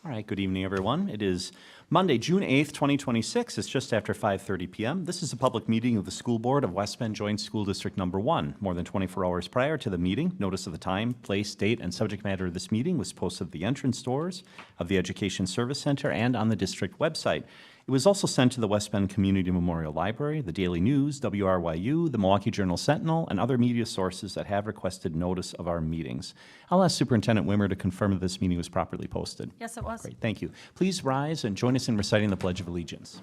All right, good evening, everyone. It is Monday, June 8th, 2026. It's just after 5:30 p.m. This is a public meeting of the School Board of West Bend Joint School District Number 1. More than 24 hours prior to the meeting, notice of the time, place, date, and subject matter of this meeting was posted at the entrance doors of the Education Service Center and on the district website. It was also sent to the West Bend Community Memorial Library, the Daily News, WRYU, the Milwaukee Journal Sentinel, and other media sources that have requested notice of our meetings. I'll ask Superintendent Wimmer to confirm that this meeting was properly posted. Yes, it was. Great, thank you. Please rise and join us in reciting the Pledge of Allegiance.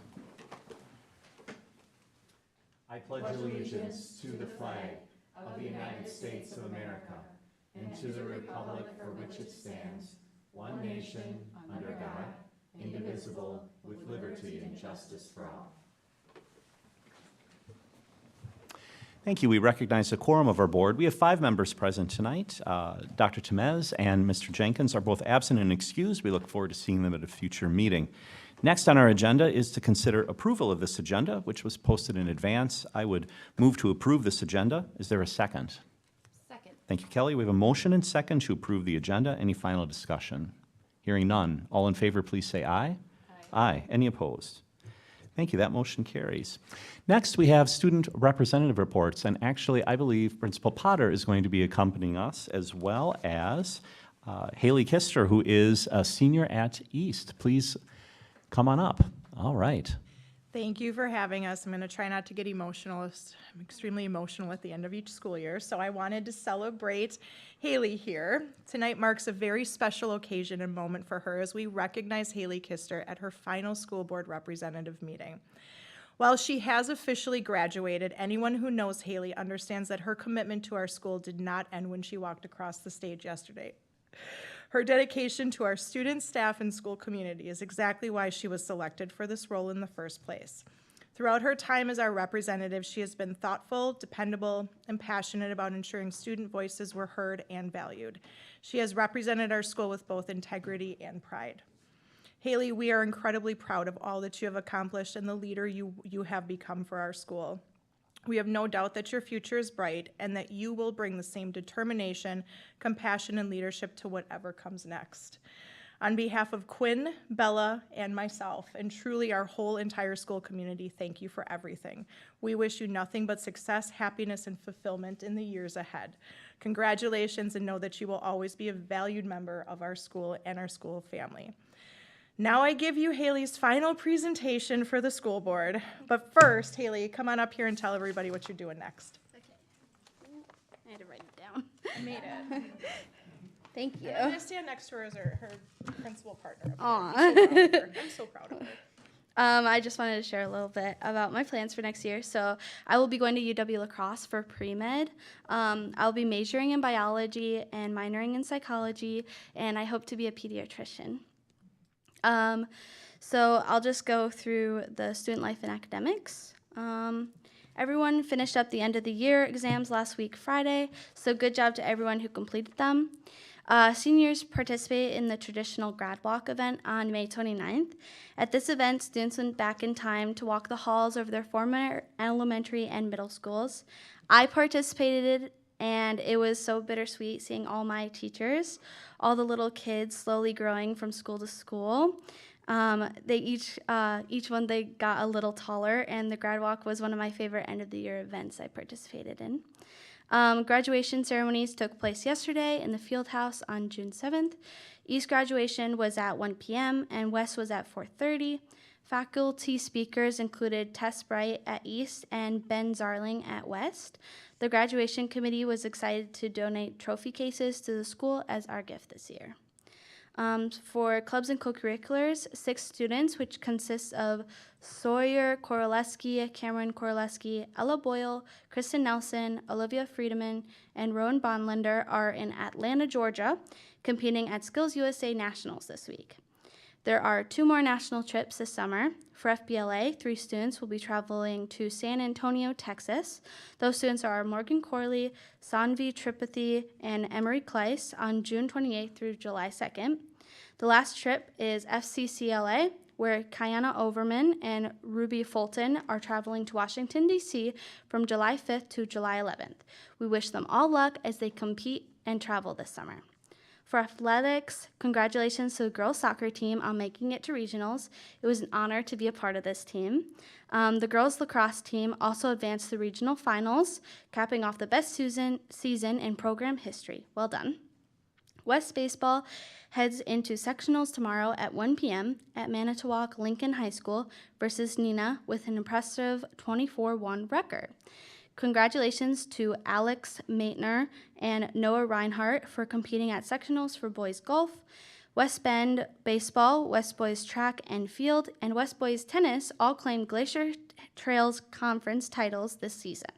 I pledge allegiance to the flag of the United States of America and to the republic for which it stands, one nation, under God, indivisible, with liberty and justice for all. Thank you. We recognize the quorum of our board. We have 5 members present tonight. Dr. Temez and Mr. Jenkins are both absent and excused. We look forward to seeing them at a future meeting. Next on our agenda is to consider approval of this agenda, which was posted in advance. I would move to approve this agenda. Is there a second? Second. Thank you, Kelly. We have a motion and second to approve the agenda. Any final discussion? Hearing none. All in favor, please say aye. Aye. Any opposed? Thank you. That motion carries. Next, we have student representative reports, and actually, I believe Principal Potter is going to be accompanying us, as well as Haley Kister, who is a senior at East. Please come on up. All right. Thank you for having us. I'm going to try not to get emotional. I'm extremely emotional at the end of each school year, so I wanted to celebrate Haley here. Tonight marks a very special occasion and moment for her as we recognize Haley Kister at her final school board representative meeting. While she has officially graduated, anyone who knows Haley understands that her commitment to our school did not end when she walked across the stage yesterday. Her dedication to our students, staff, and school community is exactly why she was selected for this role in the first place. Throughout her time as our representative, she has been thoughtful, dependable, and passionate about ensuring student voices were heard and valued. She has represented our school with both integrity and pride. Haley, we are incredibly proud of all that you have accomplished and the leader you have become for our school. We have no doubt that your future is bright and that you will bring the same determination, compassion, and leadership to whatever comes next. On behalf of Quinn, Bella, and myself, and truly our whole entire school community, thank you for everything. We wish you nothing but success, happiness, and fulfillment in the years ahead. Congratulations, and know that you will always be a valued member of our school and our school family. Now I give you Haley's final presentation for the school board. But first, Haley, come on up here and tell everybody what you're doing next. Okay. I had to write it down. I made it. Thank you. And I'm going to stand next to her as her principal partner. Aw. I'm so proud of her. I just wanted to share a little bit about my plans for next year. So I will be going to UW La Crosse for pre-med. I'll be majoring in biology and minoring in psychology, and I hope to be a pediatrician. So I'll just go through the student life and academics. Everyone finished up the end of the year exams last week Friday, so good job to everyone who completed them. Seniors participate in the traditional grad walk event on May 29th. At this event, students went back in time to walk the halls of their former elementary and middle schools. I participated, and it was so bittersweet seeing all my teachers, all the little kids slowly growing from school to school. They each one, they got a little taller, and the grad walk was one of my favorite end of the year events I participated in. Graduation ceremonies took place yesterday in the field house on June 7th. East graduation was at 1 p.m. and West was at 4:30. Faculty speakers included Tess Bright at East and Ben Zarling at West. The graduation committee was excited to donate trophy cases to the school as our gift this year. For clubs and co-curriculars, 6 students, which consists of Sawyer Koroleski, Cameron Koroleski, Ella Boyle, Kristen Nelson, Olivia Friedemann, and Rowan Bonlander, are in Atlanta, Georgia, competing at Skills USA Nationals this week. There are 2 more national trips this summer. For FBLA, 3 students will be traveling to San Antonio, Texas. Those students are Morgan Corley, Sanvi Tripathi, and Emery Kleiss on June 28th through July 2nd. The last trip is FCCLA, where Kiana Overman and Ruby Fulton are traveling to Washington, D.C. from July 5th to July 11th. We wish them all luck as they compete and travel this summer. For athletics, congratulations to the girls soccer team on making it to regionals. It was an honor to be a part of this team. The girls lacrosse team also advanced to the regional finals, capping off the best season in program history. Well done. West Baseball heads into sectionals tomorrow at 1 p.m. at Manitowoc Lincoln High School versus Neenah with an impressive 24-1 record. Congratulations to Alex Maitner and Noah Reinhardt for competing at sectionals for boys golf. West Bend Baseball, West Boys Track and Field, and West Boys Tennis all claimed Glacier Trails Conference titles this season.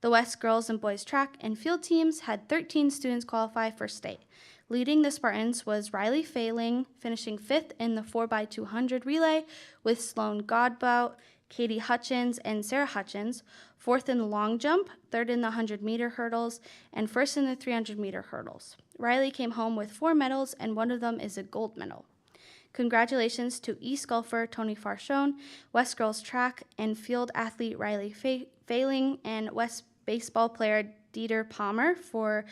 The West Girls and Boys Track and Field teams had 13 students qualify for state. Leading the Spartans was Riley Failing, finishing 5th in the 4x200 relay with Sloan Godbout, Katie Hutchins, and Sarah Hutchins, 4th in the long jump, 3rd in the 100-meter hurdles, and 1st in the 300-meter hurdles. Riley came home with 4 medals, and one of them is a gold medal. Congratulations to East golfer Tony Farshone, West Girls Track and Field athlete Riley Failing, and West baseball player Dieter Palmer for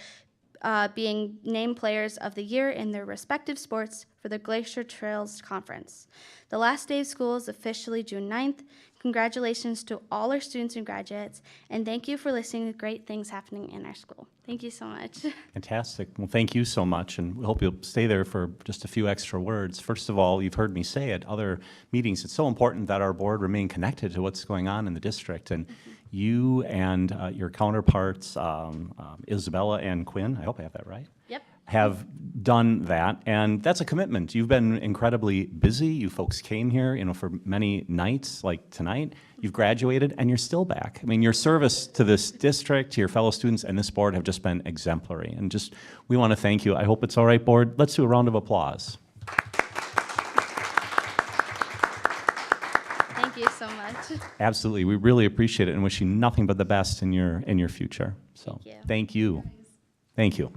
being named Players of the Year in their respective sports for the Glacier Trails Conference. The last day of school is officially June 9th. Congratulations to all our students and graduates, and thank you for listening to great things happening in our school. Thank you so much. Fantastic. Well, thank you so much, and we hope you'll stay there for just a few extra words. First of all, you've heard me say at other meetings, it's so important that our board remain connected to what's going on in the district, and you and your counterparts, Isabella and Quinn, I hope I have that right? Yep. Have done that, and that's a commitment. You've been incredibly busy. You folks came here, for many nights like tonight. You've graduated, and you're still back. I mean, your service to this district, to your fellow students, and this board have just been exemplary. And we want to thank you. I hope it's all right, board. Let's do a round of applause. Thank you so much. Absolutely, we really appreciate it, and wish you nothing but the best in your future. So, Thank you. thank you. Thank you.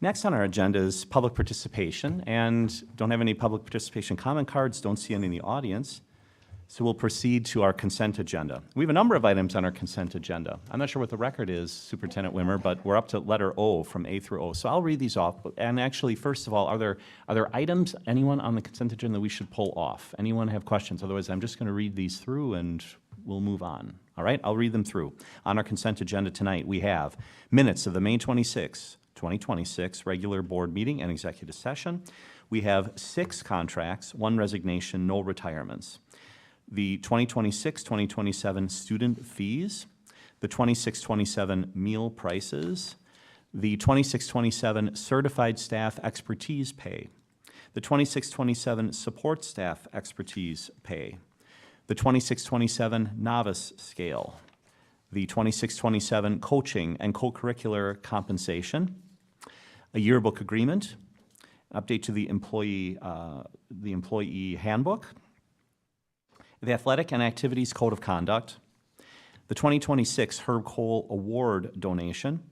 Next on our agenda is public participation, and don't have any public participation comment cards, don't see any in the audience. So we'll proceed to our consent agenda. We have a number of items on our consent agenda. I'm not sure what the record is, Superintendent Wimmer, but we're up to letter O, from A through O. So I'll read these off. And actually, first of all, are there items, anyone on the consent agenda that we should pull off? Anyone have questions? Otherwise, I'm just going to read these through and we'll move on. All right, I'll read them through. On our consent agenda tonight, we have minutes of the May 26, 2026 regular board meeting and executive session. We have 6 contracts, 1 resignation, no retirements. The 2026-2027 student fees, the 26-27 meal prices, the 26-27 certified staff expertise pay, the 26-27 support staff expertise pay, the 26-27 novice scale, the 26-27 coaching and co-curricular compensation, a yearbook agreement, update to the employee handbook, the Athletic and Activities Code of Conduct, the 2026 Herb Cole Award donation,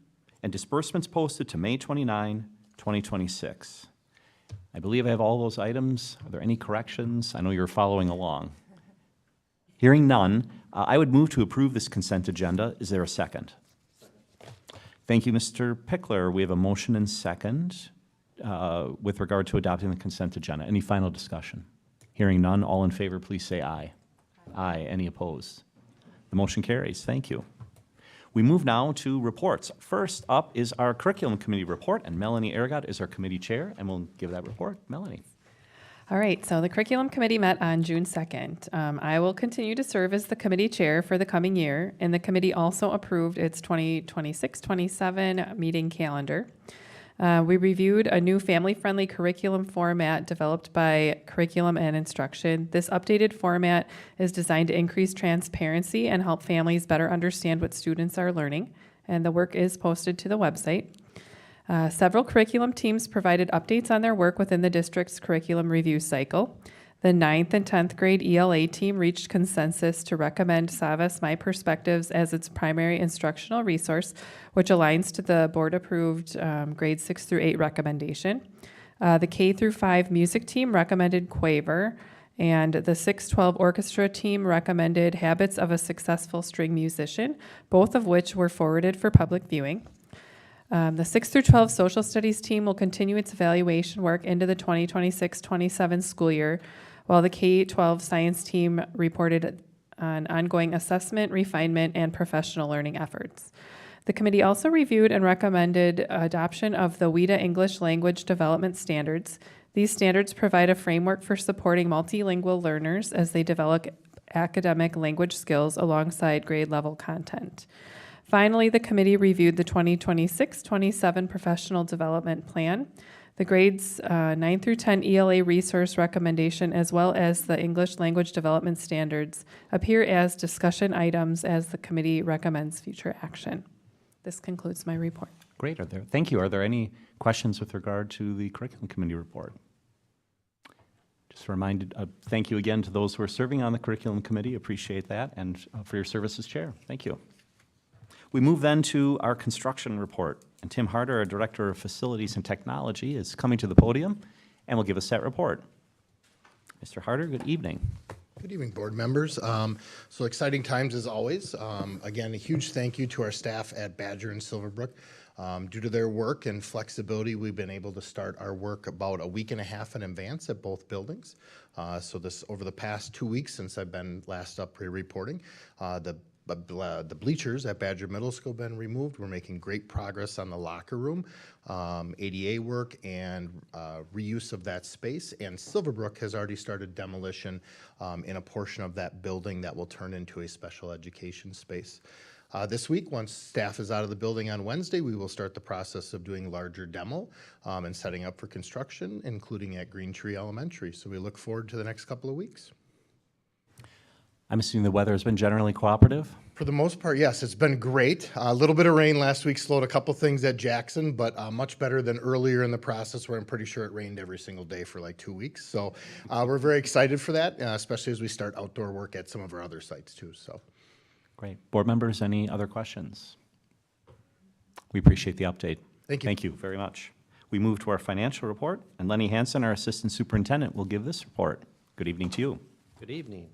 and disbursements posted to May 29, 2026. I believe I have all those items. Are there any corrections? I know you're following along. Hearing none, I would move to approve this consent agenda. Is there a second? Thank you, Mr. Pickler. We have a motion and second with regard to adopting the consent agenda. Any final discussion? Hearing none, all in favor, please say aye. Aye. Any opposed? The motion carries. Thank you. We move now to reports. First up is our curriculum committee report, and Melanie Aragot is our committee chair, and we'll give that report. Melanie. All right, so the curriculum committee met on June 2nd. I will continue to serve as the committee chair for the coming year, and the committee also approved its 2026-27 meeting calendar. We reviewed a new family-friendly curriculum format developed by Curriculum and Instruction. This updated format is designed to increase transparency and help families better understand what students are learning, and the work is posted to the website. Several curriculum teams provided updates on their work within the district's curriculum review cycle. The 9th and 10th grade ELA team reached consensus to recommend Savas My Perspectives as its primary instructional resource, which aligns to the board-approved grade 6 through 8 recommendation. The K through 5 music team recommended Quaver, and the 6-12 orchestra team recommended Habits of a Successful String Musician, both of which were forwarded for public viewing. The 6 through 12 social studies team will continue its evaluation work into the 2026-27 school year, while the K-12 science team reported on ongoing assessment, refinement, and professional learning efforts. The committee also reviewed and recommended adoption of the WIDA English Language Development Standards. These standards provide a framework for supporting multilingual learners as they develop academic language skills alongside grade level content. Finally, the committee reviewed the 2026-27 Professional Development Plan, the grades 9 through 10 ELA resource recommendation, as well as the English Language Development Standards appear as discussion items as the committee recommends future action. This concludes my report. Great. Thank you. Are there any questions with regard to the curriculum committee report? Just reminded, thank you again to those who are serving on the curriculum committee. Appreciate that, and for your service as chair. Thank you. We move then to our construction report, and Tim Harder, our Director of Facilities and Technology, is coming to the podium and will give us that report. Mr. Harder, good evening. Good evening, board members. So exciting times as always. Again, a huge thank you to our staff at Badger and Silverbrook. Due to their work and flexibility, we've been able to start our work about a week and a half in advance at both buildings. So this over the past 2 weeks since I've been last up reporting, the bleachers at Badger Middle School have been removed. We're making great progress on the locker room, ADA work, and reuse of that space. And Silverbrook has already started demolition in a portion of that building that will turn into a special education space. This week, once staff is out of the building on Wednesday, we will start the process of doing larger demo and setting up for construction, including at Green Tree Elementary. So we look forward to the next couple of weeks. I'm assuming the weather has been generally cooperative? For the most part, yes, it's been great. A little bit of rain last week slowed a couple things at Jackson, but much better than earlier in the process where I'm pretty sure it rained every single day for like 2 weeks. So we're very excited for that, especially as we start outdoor work at some of our other sites too. So. Great. Board members, any other questions? We appreciate the update. Thank you. Thank you very much. We move to our financial report, and Lenny Hansen, our Assistant Superintendent, will give this report. Good evening to you. Good evening.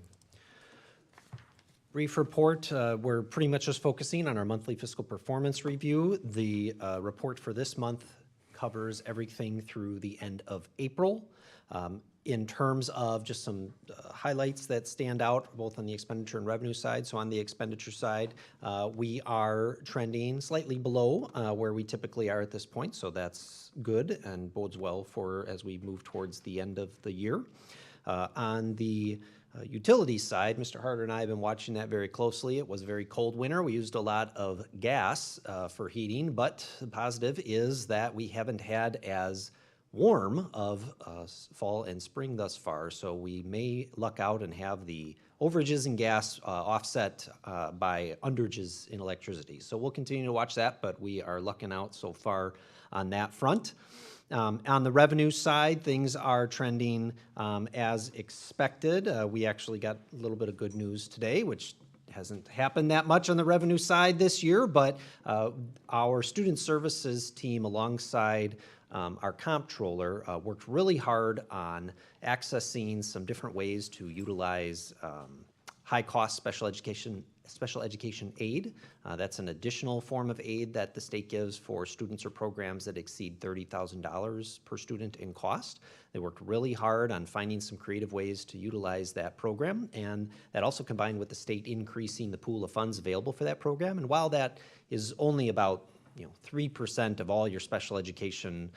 Brief report, we're pretty much just focusing on our monthly fiscal performance review. The report for this month covers everything through the end of April. In terms of just some highlights that stand out both on the expenditure and revenue side. So on the expenditure side, we are trending slightly below where we typically are at this point. So that's good and bodes well for as we move towards the end of the year. On the utilities side, Mr. Harder and I have been watching that very closely. It was a very cold winter. We used a lot of gas for heating, but the positive is that we haven't had as warm of fall and spring thus far, so we may luck out and have the overages in gas offset by underages in electricity. So we'll continue to watch that, but we are lucking out so far on that front. On the revenue side, things are trending as expected. We actually got a little bit of good news today, which hasn't happened that much on the revenue side this year, but our student services team alongside our comptroller worked really hard on accessing some different ways to utilize high-cost special education aid. That's an additional form of aid that the state gives for students or programs that exceed $30,000 per student in cost. They worked really hard on finding some creative ways to utilize that program, and that also combined with the state increasing the pool of funds available for that program. And while that is only about 3% of all your special education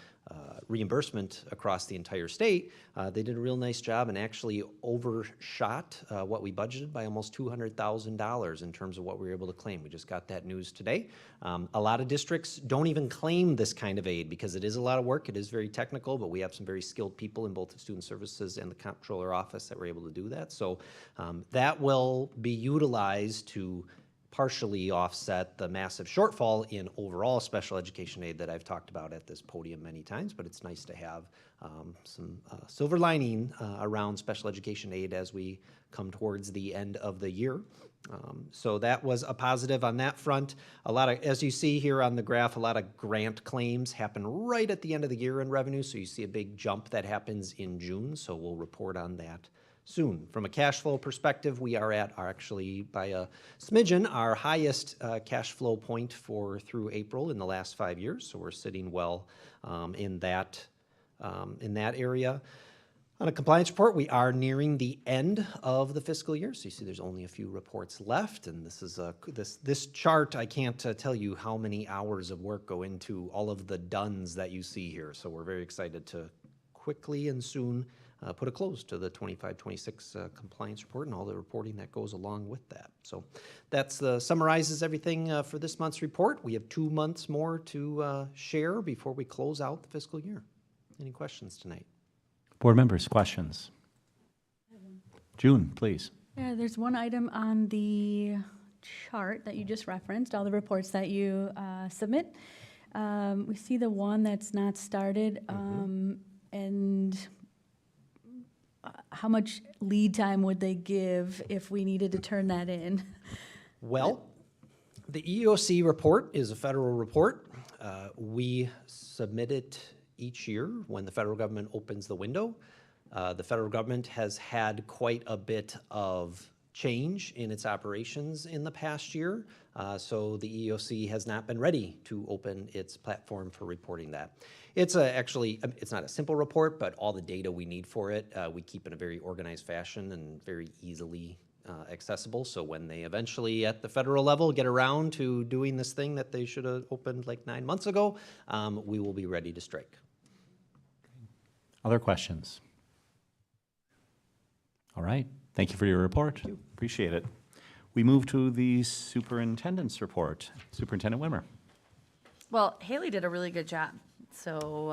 reimbursement across the entire state, they did a real nice job and actually overshot what we budgeted by almost $200,000 in terms of what we were able to claim. We just got that news today. A lot of districts don't even claim this kind of aid because it is a lot of work. It is very technical, but we have some very skilled people in both the student services and the comptroller office that were able to do that. So that will be utilized to partially offset the massive shortfall in overall special education aid that I've talked about at this podium many times, but it's nice to have some silver lining around special education aid as we come towards the end of the year. So that was a positive on that front. A lot of, as you see here on the graph, a lot of grant claims happen right at the end of the year in revenue, so you see a big jump that happens in June, so we'll report on that soon. From a cash flow perspective, we are at actually by a smidgen, our highest cash flow point through April in the last 5 years. So we're sitting well in that area. On a compliance report, we are nearing the end of the fiscal year. So you see there's only a few reports left. And this is this chart, I can't tell you how many hours of work go into all of the dones that you see here. So we're very excited to quickly and soon put a close to the 25-26 compliance report and all the reporting that goes along with that. So that's summarizes everything for this month's report. We have 2 months more to share before we close out the fiscal year. Any questions tonight? Board members, questions? June, please. Yeah, there's one item on the chart that you just referenced, all the reports that you submit. We see the one that's not started, and how much lead time would they give if we needed to turn that in? Well, the EEOC report is a federal report. We submit it each year when the federal government opens the window. The federal government has had quite a bit of change in its operations in the past year, so the EEOC has not been ready to open its platform for reporting that. It's actually, it's not a simple report, but all the data we need for it, we keep in a very organized fashion and very easily accessible. So when they eventually at the federal level get around to doing this thing that they should have opened like 9 months ago, we will be ready to strike. Other questions? All right. Thank you for your report. Appreciate it. We move to the superintendent's report. Superintendent Wimmer. Well, Haley did a really good job. So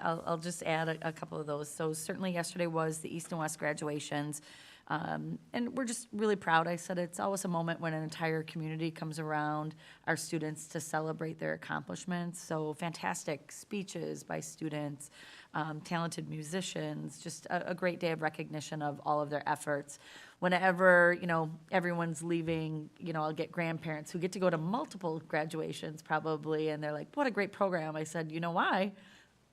I'll just add a couple of those. So certainly yesterday was the East and West graduations. And we're just really proud. I said it's always a moment when an entire community comes around our students to celebrate their accomplishments. So fantastic speeches by students, talented musicians, just a great day of recognition of all of their efforts. Whenever, everyone's leaving, I'll get grandparents who get to go to multiple graduations probably, and they're like, what a great program. I said, you know why?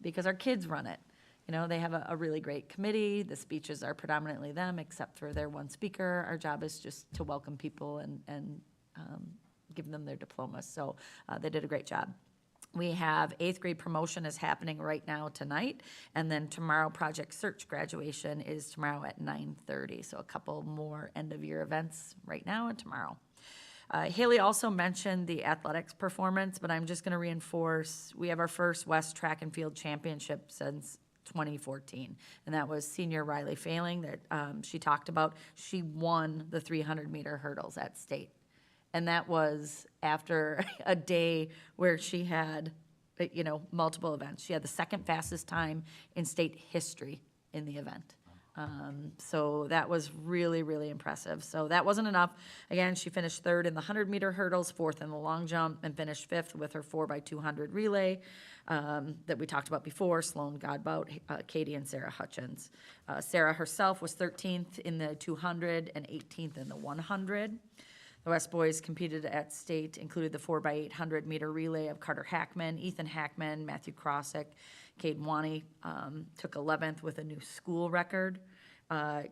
Because our kids run it. They have a really great committee. The speeches are predominantly them, except for their one speaker. Our job is just to welcome people and give them their diplomas. So they did a great job. We have 8th grade promotion is happening right now tonight, and then tomorrow Project Search graduation is tomorrow at 9:30. So a couple more end of year events right now and tomorrow. Haley also mentioned the athletics performance, but I'm just going to reinforce we have our first West Track and Field Championship since 2014, and that was senior Riley Failing that she talked about. She won the 300-meter hurdles at state, and that was after a day where she had, multiple events. She had the second fastest time in state history in the event. So that was really, really impressive. So that wasn't enough. Again, she finished 3rd in the 100-meter hurdles, 4th in the long jump, and finished 5th with her 4x200 relay that we talked about before, Sloan Godbout, Katie, and Sarah Hutchins. Sarah herself was 13th in the 200 and 18th in the 100. The West boys competed at state, included the 4x800 meter relay of Carter Hackman, Ethan Hackman, Matthew Krosick. Cade Wani took 11th with a new school record.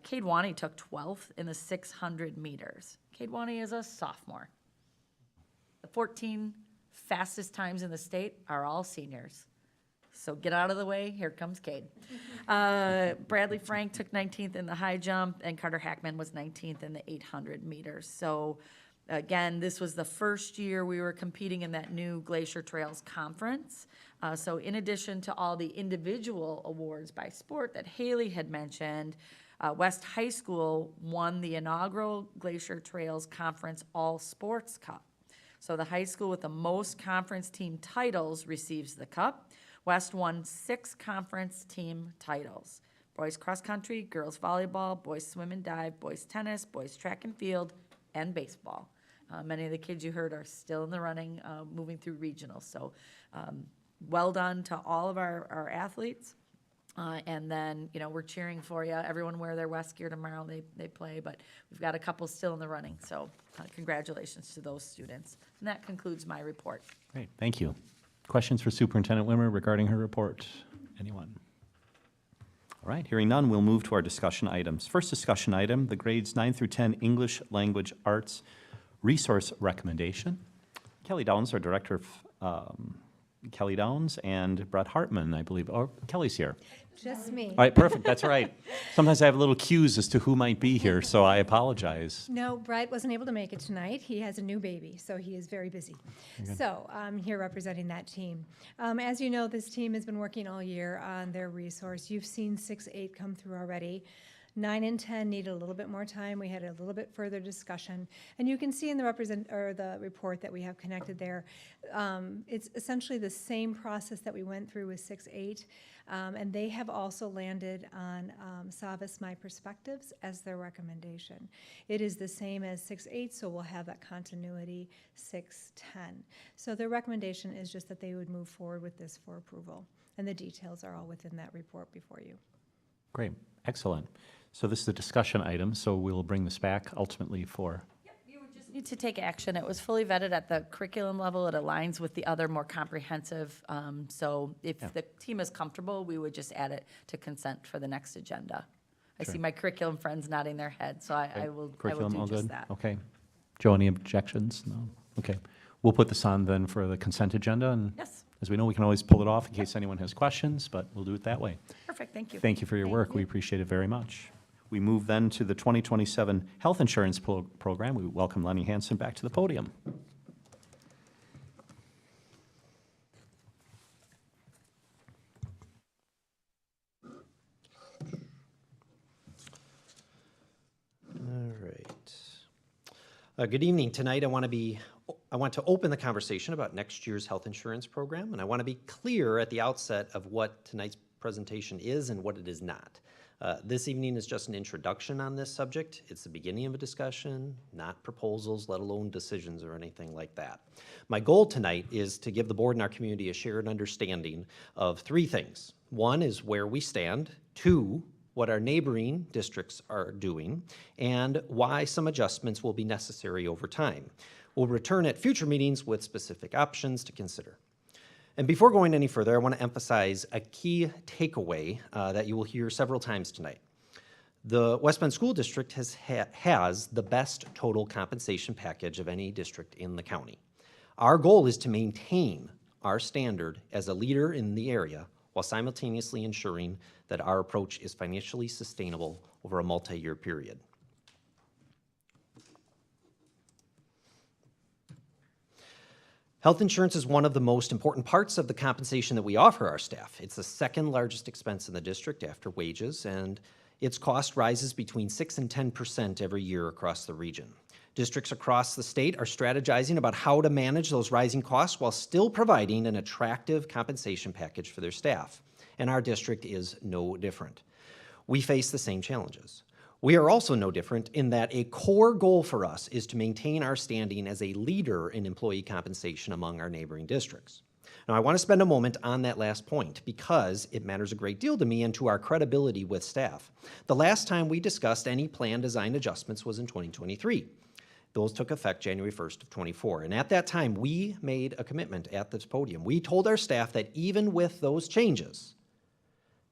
Cade Wani took 12th in the 600 meters. Cade Wani is a sophomore. The 14 fastest times in the state are all seniors. So get out of the way, here comes Cade. Bradley Frank took 19th in the high jump, and Carter Hackman was 19th in the 800 meters. So again, this was the first year we were competing in that new Glacier Trails Conference. So in addition to all the individual awards by sport that Haley had mentioned, West High School won the inaugural Glacier Trails Conference All Sports Cup. So the high school with the most conference team titles receives the cup. West won 6 conference team titles: boys cross country, girls volleyball, boys swim and dive, boys tennis, boys track and field, and baseball. Many of the kids you heard are still in the running, moving through regionals. So well done to all of our athletes. And then, we're cheering for you. Everyone wear their West gear tomorrow. They play, but we've got a couple still in the running. So congratulations to those students. And that concludes my report. Great, thank you. Questions for Superintendent Wimmer regarding her report? Anyone? All right, hearing none, we'll move to our discussion items. First discussion item, the grades 9 through 10 English Language Arts Resource Recommendation. Kelly Downs, our director of Kelly Downs, and Brett Hartman, I believe. Oh, Kelly's here. Just me. All right, perfect, that's all right. Sometimes I have little cues as to who might be here, so I apologize. No, Bright wasn't able to make it tonight. He has a new baby, so he is very busy. So I'm here representing that team. As you know, this team has been working all year on their resource. You've seen 6-8 come through already. 9 and 10 need a little bit more time. We had a little bit further discussion. And you can see in the the report that we have connected there, it's essentially the same process that we went through with 6-8. And they have also landed on Savas My Perspectives as their recommendation. It is the same as 6-8, so we'll have that continuity 6-10. So their recommendation is just that they would move forward with this for approval. And the details are all within that report before you. Great, excellent. So this is a discussion item, so we'll bring this back ultimately for, Need to take action. It was fully vetted at the curriculum level. It aligns with the other more comprehensive. So if the team is comfortable, we would just add it to consent for the next agenda. I see my curriculum friends nodding their heads, so I will curriculum, all do just good? that. Okay. Joe, any objections? No? Okay. We'll put this on then for the consent agenda, and Yes, as we know, we can always pull it off in case anyone has questions, but we'll do it that way. perfect, thank you. Thank you for your work. We appreciate it very much. We move then to the 2027 Health Insurance Program. We welcome Lenny Hansen back to the podium. All right. Good evening. Tonight, I want to open the conversation about next year's health insurance program, and I want to be clear at the outset of what tonight's presentation is and what it is not. This evening is just an introduction on this subject. It's the beginning of a discussion, not proposals, let alone decisions or anything like that. My goal tonight is to give the board and our community a shared understanding of three things. One is where we stand. Two, what our neighboring districts are doing, and why some adjustments will be necessary over time. We'll return at future meetings with specific options to consider. And before going any further, I want to emphasize a key takeaway that you will hear several times tonight. The West Bend School District has the best total compensation package of any district in the county. Our goal is to maintain our standard as a leader in the area while simultaneously ensuring that our approach is financially sustainable over a multi-year period. Health insurance is one of the most important parts of the compensation that we offer our staff. It's the second largest expense in the district after wages, and its cost rises between 6 and 10% every year across the region. Districts across the state are strategizing about how to manage those rising costs while still providing an attractive compensation package for their staff. And our district is no different. We face the same challenges. We are also no different in that a core goal for us is to maintain our standing as a leader in employee compensation among our neighboring districts. Now, I want to spend a moment on that last point because it matters a great deal to me and to our credibility with staff. The last time we discussed any plan design adjustments was in 2023. Those took effect January 1st of 24. And at that time, we made a commitment at this podium. We told our staff that even with those changes,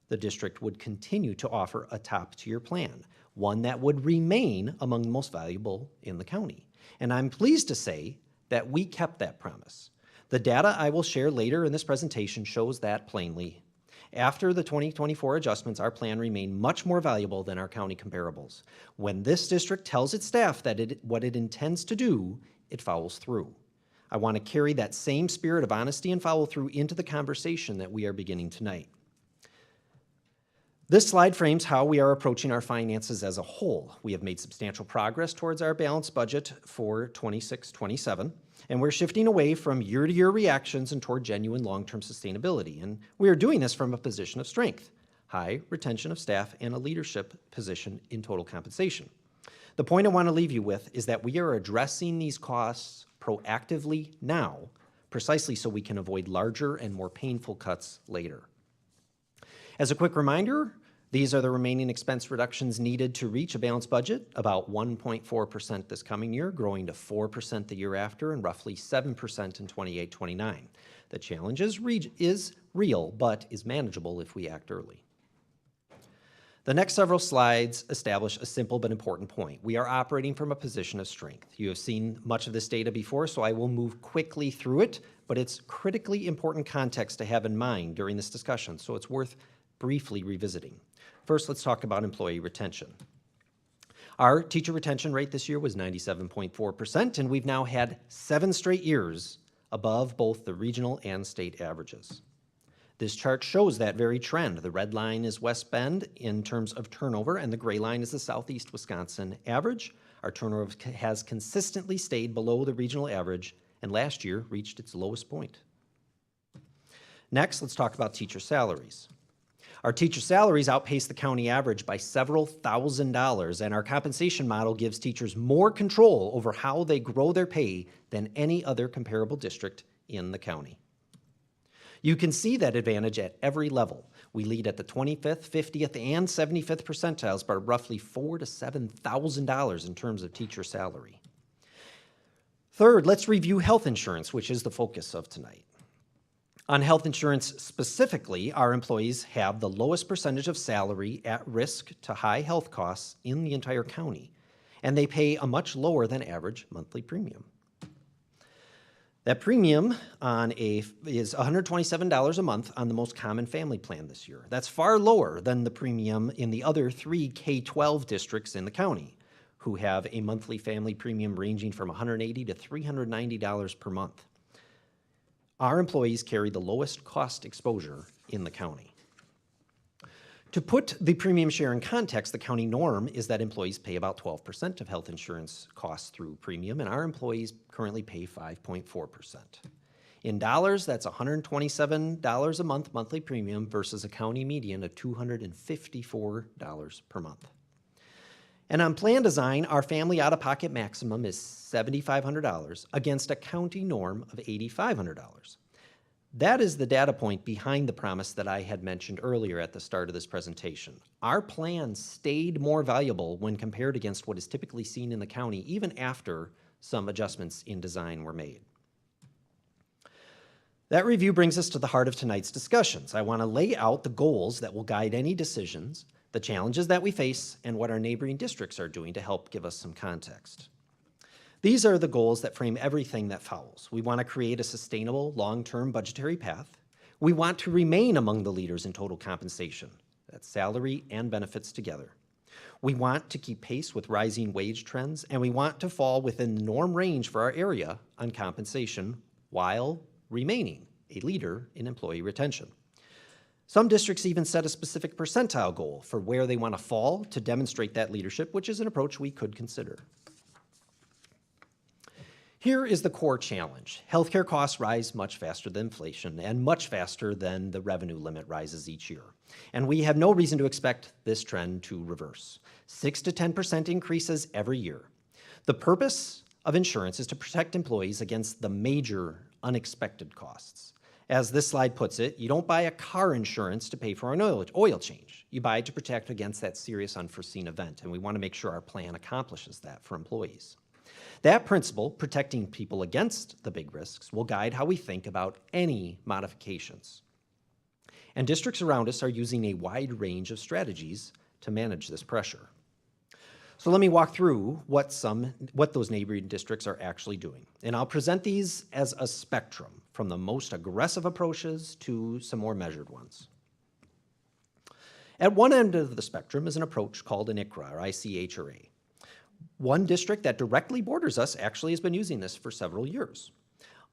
the district would continue to offer a top-tier plan, one that would remain among the most valuable in the county. And I'm pleased to say that we kept that promise. The data I will share later in this presentation shows that plainly. After the 2024 adjustments, our plan remained much more valuable than our county comparables. When this district tells its staff that what it intends to do, it follows through. I want to carry that same spirit of honesty and follow through into the conversation that we are beginning tonight. This slide frames how we are approaching our finances as a whole. We have made substantial progress towards our balanced budget for 26-27, and we're shifting away from year-to-year reactions and toward genuine long-term sustainability. And we are doing this from a position of strength, high retention of staff, and a leadership position in total compensation. The point I want to leave you with is that we are addressing these costs proactively now, precisely so we can avoid larger and more painful cuts later. As a quick reminder, these are the remaining expense reductions needed to reach a balanced budget, about 1.4% this coming year, growing to 4% the year after, and roughly 7% in 28-29. The challenge is real, but is manageable if we act early. The next several slides establish a simple but important point. We are operating from a position of strength. You have seen much of this data before, so I will move quickly through it, but it's critically important context to have in mind during this discussion, so it's worth briefly revisiting. First, let's talk about employee retention. Our teacher retention rate this year was 97.4%, and we've now had 7 straight years above both the regional and state averages. This chart shows that very trend. The red line is West Bend in terms of turnover, and the gray line is the Southeast Wisconsin average. Our turnover has consistently stayed below the regional average, and last year reached its lowest point. Next, let's talk about teacher salaries. Our teacher salaries outpace the county average by several $1,000s, and our compensation model gives teachers more control over how they grow their pay than any other comparable district in the county. You can see that advantage at every level. We lead at the 25th, 50th, and 75th percentiles by roughly $4,000 to $7,000 in terms of teacher salary. Third, let's review health insurance, which is the focus of tonight. On health insurance specifically, our employees have the lowest percentage of salary at risk to high health costs in the entire county, and they pay a much lower than average monthly premium. That premium is $127 a month on the most common family plan this year. That's far lower than the premium in the other 3 K-12 districts in the county, who have a monthly family premium ranging from $180 to $390 per month. Our employees carry the lowest cost exposure in the county. To put the premium share in context, the county norm is that employees pay about 12% of health insurance costs through premium, and our employees currently pay 5.4%. In dollars, that's $127 a month monthly premium versus a county median of $254 per month. And on plan design, our family out-of-pocket maximum is $7,500 against a county norm of $8,500. That is the data point behind the promise that I had mentioned earlier at the start of this presentation. Our plan stayed more valuable when compared against what is typically seen in the county, even after some adjustments in design were made. That review brings us to the heart of tonight's discussions. I want to lay out the goals that will guide any decisions, the challenges that we face, and what our neighboring districts are doing to help give us some context. These are the goals that frame everything that follows. We want to create a sustainable, long-term budgetary path. We want to remain among the leaders in total compensation. That's salary and benefits together. We want to keep pace with rising wage trends, and we want to fall within the norm range for our area on compensation while remaining a leader in employee retention. Some districts even set a specific percentile goal for where they want to fall to demonstrate that leadership, which is an approach we could consider. Here is the core challenge. Healthcare costs rise much faster than inflation and much faster than the revenue limit rises each year. And we have no reason to expect this trend to reverse. 6 to 10% increases every year. The purpose of insurance is to protect employees against the major unexpected costs. As this slide puts it, you don't buy a car insurance to pay for an oil change. You buy it to protect against that serious unforeseen event, and we want to make sure our plan accomplishes that for employees. That principle, protecting people against the big risks, will guide how we think about any modifications. And districts around us are using a wide range of strategies to manage this pressure. So let me walk through what those neighboring districts are actually doing. And I'll present these as a spectrum, from the most aggressive approaches to some more measured ones. At one end of the spectrum is an approach called an ICRA, or ICHRA. One district that directly borders us actually has been using this for several years.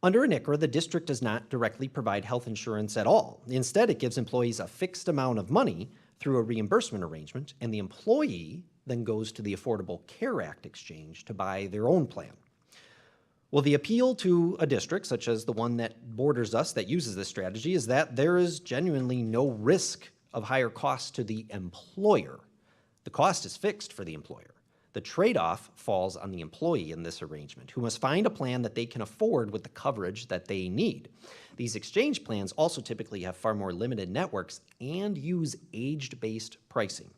Under an ICRA, the district does not directly provide health insurance at all. Instead, it gives employees a fixed amount of money through a reimbursement arrangement, and the employee then goes to the Affordable Care Act exchange to buy their own plan. Well, the appeal to a district, such as the one that borders us that uses this strategy, is that there is genuinely no risk of higher costs to the employer. The cost is fixed for the employer. The trade-off falls on the employee in this arrangement, who must find a plan that they can afford with the coverage that they need. These exchange plans also typically have far more limited networks and use age-based pricing.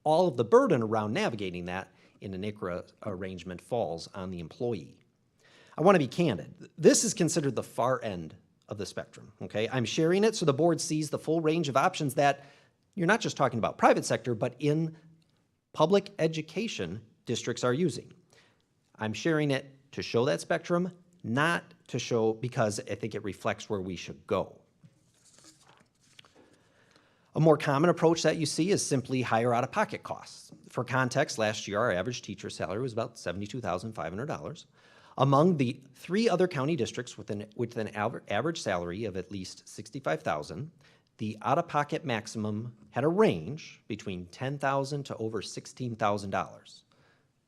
All of the burden around navigating that in an ICRA arrangement falls on the employee. I want to be candid. This is considered the far end of the spectrum, okay? I'm sharing it so the board sees the full range of options that you're not just talking about private sector, but in public education districts are using. I'm sharing it to show that spectrum, not to show because I think it reflects where we should go. A more common approach that you see is simply higher out-of-pocket costs. For context, last year our average teacher salary was about $72,500. Among the 3 other county districts with an average salary of at least $65,000, the out-of-pocket maximum had a range between $10,000 to over $16,000.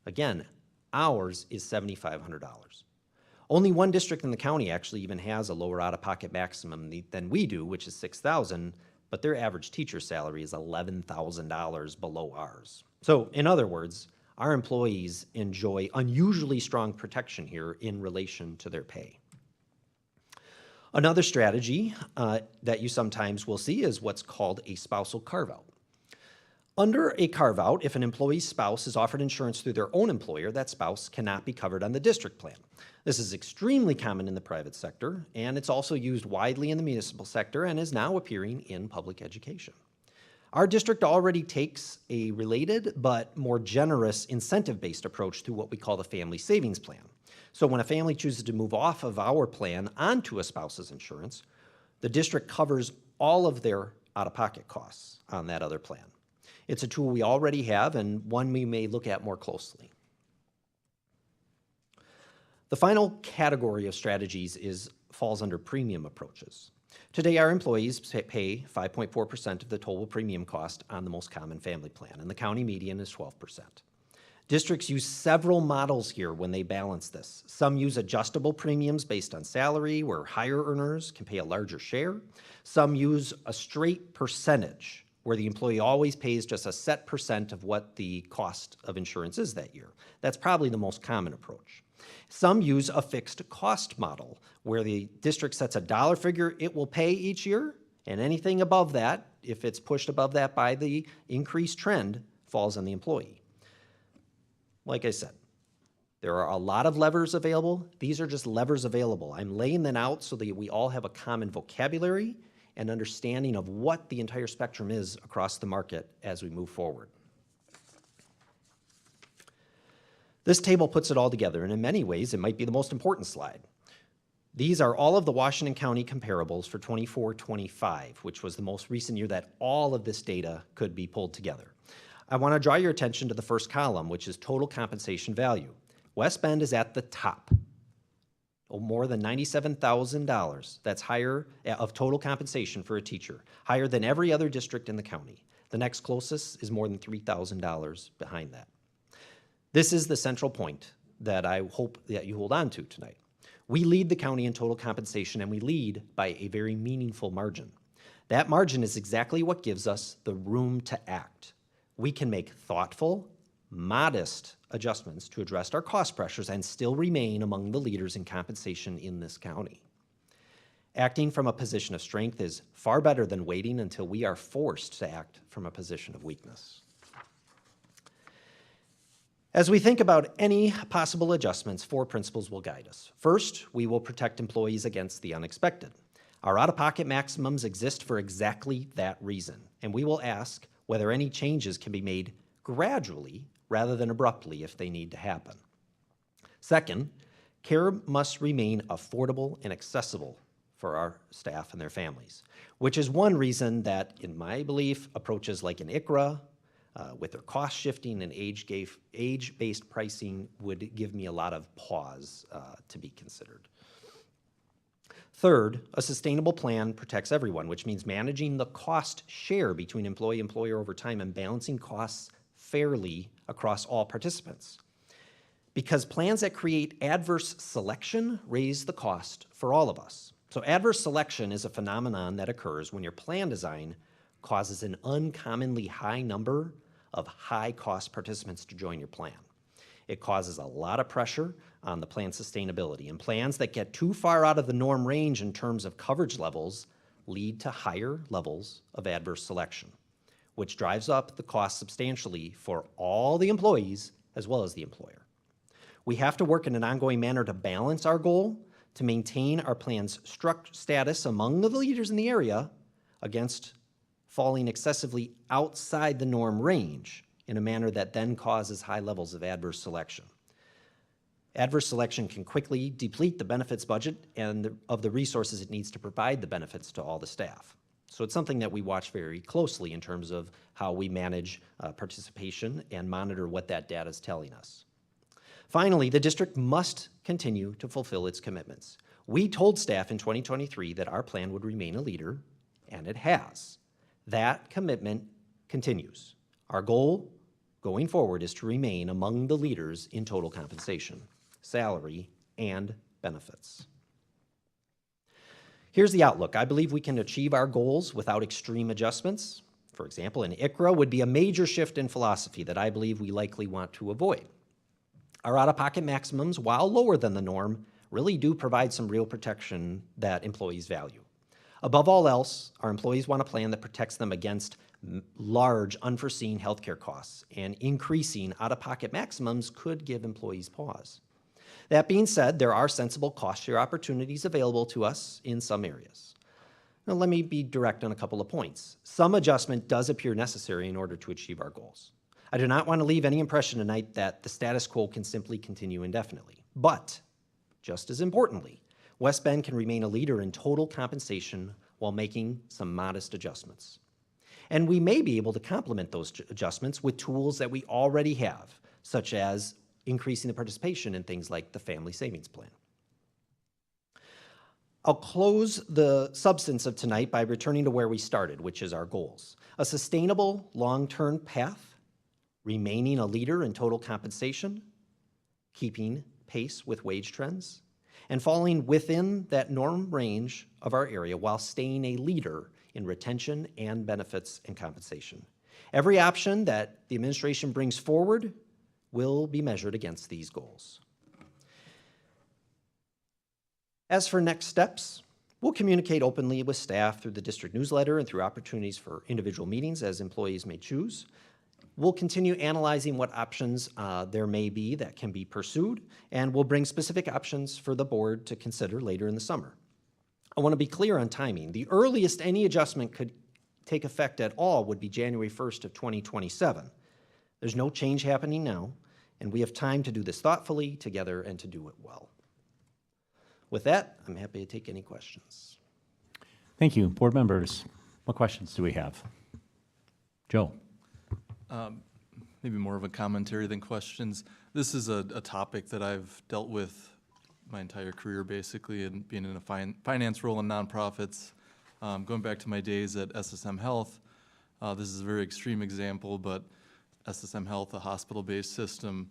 Again, ours is $7,500. Only one district in the county actually even has a lower out-of-pocket maximum than we do, which is $6,000, but their average teacher salary is $11,000 below ours. So in other words, our employees enjoy unusually strong protection here in relation to their pay. Another strategy that you sometimes will see is what's called a spousal carve-out. Under a carve-out, if an employee's spouse is offered insurance through their own employer, that spouse cannot be covered on the district plan. This is extremely common in the private sector, and it's also used widely in the municipal sector and is now appearing in public education. Our district already takes a related but more generous incentive-based approach to what we call the family savings plan. So when a family chooses to move off of our plan onto a spouse's insurance, the district covers all of their out-of-pocket costs on that other plan. It's a tool we already have and one we may look at more closely. The final category of strategies falls under premium approaches. Today, our employees pay 5.4% of the total premium cost on the most common family plan, and the county median is 12%. Districts use several models here when they balance this. Some use adjustable premiums based on salary, where higher earners can pay a larger share. Some use a straight percentage, where the employee always pays just a set percent of what the cost of insurance is that year. That's probably the most common approach. Some use a fixed cost model, where the district sets a dollar figure it will pay each year, and anything above that, if it's pushed above that by the increased trend, falls on the employee. Like I said, there are a lot of levers available. These are just levers available. I'm laying them out so that we all have a common vocabulary and understanding of what the entire spectrum is across the market as we move forward. This table puts it all together, and in many ways, it might be the most important slide. These are all of the Washington County comparables for 24-25, which was the most recent year that all of this data could be pulled together. I want to draw your attention to the first column, which is total compensation value. West Bend is at the top, more than $97,000. That's higher of total compensation for a teacher, higher than every other district in the county. The next closest is more than $3,000 behind that. This is the central point that I hope that you hold on to tonight. We lead the county in total compensation, and we lead by a very meaningful margin. That margin is exactly what gives us the room to act. We can make thoughtful, modest adjustments to address our cost pressures and still remain among the leaders in compensation in this county. Acting from a position of strength is far better than waiting until we are forced to act from a position of weakness. As we think about any possible adjustments, 4 principles will guide us. First, we will protect employees against the unexpected. Our out-of-pocket maximums exist for exactly that reason, and we will ask whether any changes can be made gradually rather than abruptly if they need to happen. Second, care must remain affordable and accessible for our staff and their families, which is one reason that, in my belief, approaches like an ICRA, with their cost shifting and age-based pricing would give me a lot of pause to be considered. Third, a sustainable plan protects everyone, which means managing the cost share between employee and employer over time and balancing costs fairly across all participants. Because plans that create adverse selection raise the cost for all of us. So adverse selection is a phenomenon that occurs when your plan design causes an uncommonly high number of high-cost participants to join your plan. It causes a lot of pressure on the plan sustainability, and plans that get too far out of the norm range in terms of coverage levels lead to higher levels of adverse selection, which drives up the cost substantially for all the employees as well as the employer. We have to work in an ongoing manner to balance our goal to maintain our plan's status among the leaders in the area against falling excessively outside the norm range in a manner that then causes high levels of adverse selection. Adverse selection can quickly deplete the benefits budget and of the resources it needs to provide the benefits to all the staff. So it's something that we watch very closely in terms of how we manage participation and monitor what that data is telling us. Finally, the district must continue to fulfill its commitments. We told staff in 2023 that our plan would remain a leader, and it has. That commitment continues. Our goal going forward is to remain among the leaders in total compensation, salary, and benefits. Here's the outlook. I believe we can achieve our goals without extreme adjustments. For example, an ICRA would be a major shift in philosophy that I believe we likely want to avoid. Our out-of-pocket maximums, while lower than the norm, really do provide some real protection that employees value. Above all else, our employees want a plan that protects them against large, unforeseen healthcare costs, and increasing out-of-pocket maximums could give employees pause. That being said, there are sensible cost share opportunities available to us in some areas. Now, let me be direct on a couple of points. Some adjustment does appear necessary in order to achieve our goals. I do not want to leave any impression tonight that the status quo can simply continue indefinitely. But, just as importantly, West Bend can remain a leader in total compensation while making some modest adjustments. And we may be able to complement those adjustments with tools that we already have, such as increasing the participation in things like the Family Savings Plan. I'll close the substance of tonight by returning to where we started, which is our goals. A sustainable long-term path, remaining a leader in total compensation, keeping pace with wage trends, and falling within that norm range of our area while staying a leader in retention and benefits and compensation. Every option that the administration brings forward will be measured against these goals. As for next steps, we'll communicate openly with staff through the district newsletter and through opportunities for individual meetings as employees may choose. We'll continue analyzing what options there may be that can be pursued, and we'll bring specific options for the board to consider later in the summer. I want to be clear on timing. The earliest any adjustment could take effect at all would be January 1st of 2027. There's no change happening now, and we have time to do this thoughtfully together and to do it well. With that, I'm happy to take any questions. Thank you. Board members, what questions do we have? Joe? Maybe more of a commentary than questions. This is a topic that I've dealt with my entire career, basically, and being in a finance role in nonprofits. Going back to my days at SSM Health, this is a very extreme example, but SSM Health, a hospital-based system,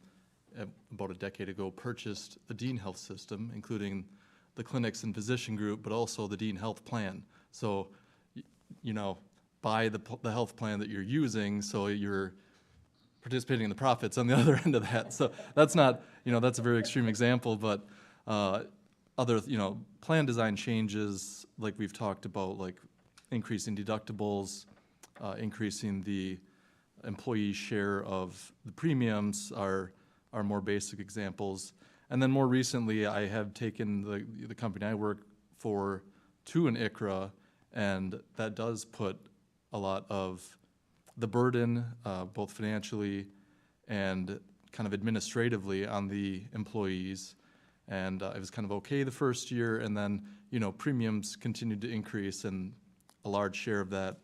about a decade ago, purchased the Dean Health system, including the clinics and physician group, but also the Dean Health plan. So, you know, buy the health plan that you're using, so you're participating in the profits on the other end of that. So that's not, you know, that's a very extreme example, but other, you know, plan design changes, like we've talked about, like increasing deductibles, increasing the employee share of the premiums are more basic examples. And then more recently, I have taken the company I work for to an ICRA, and that does put a lot of the burden, both financially and kind of administratively, on the employees. And it was kind of okay the first year, and then, you know, premiums continued to increase, and a large share of that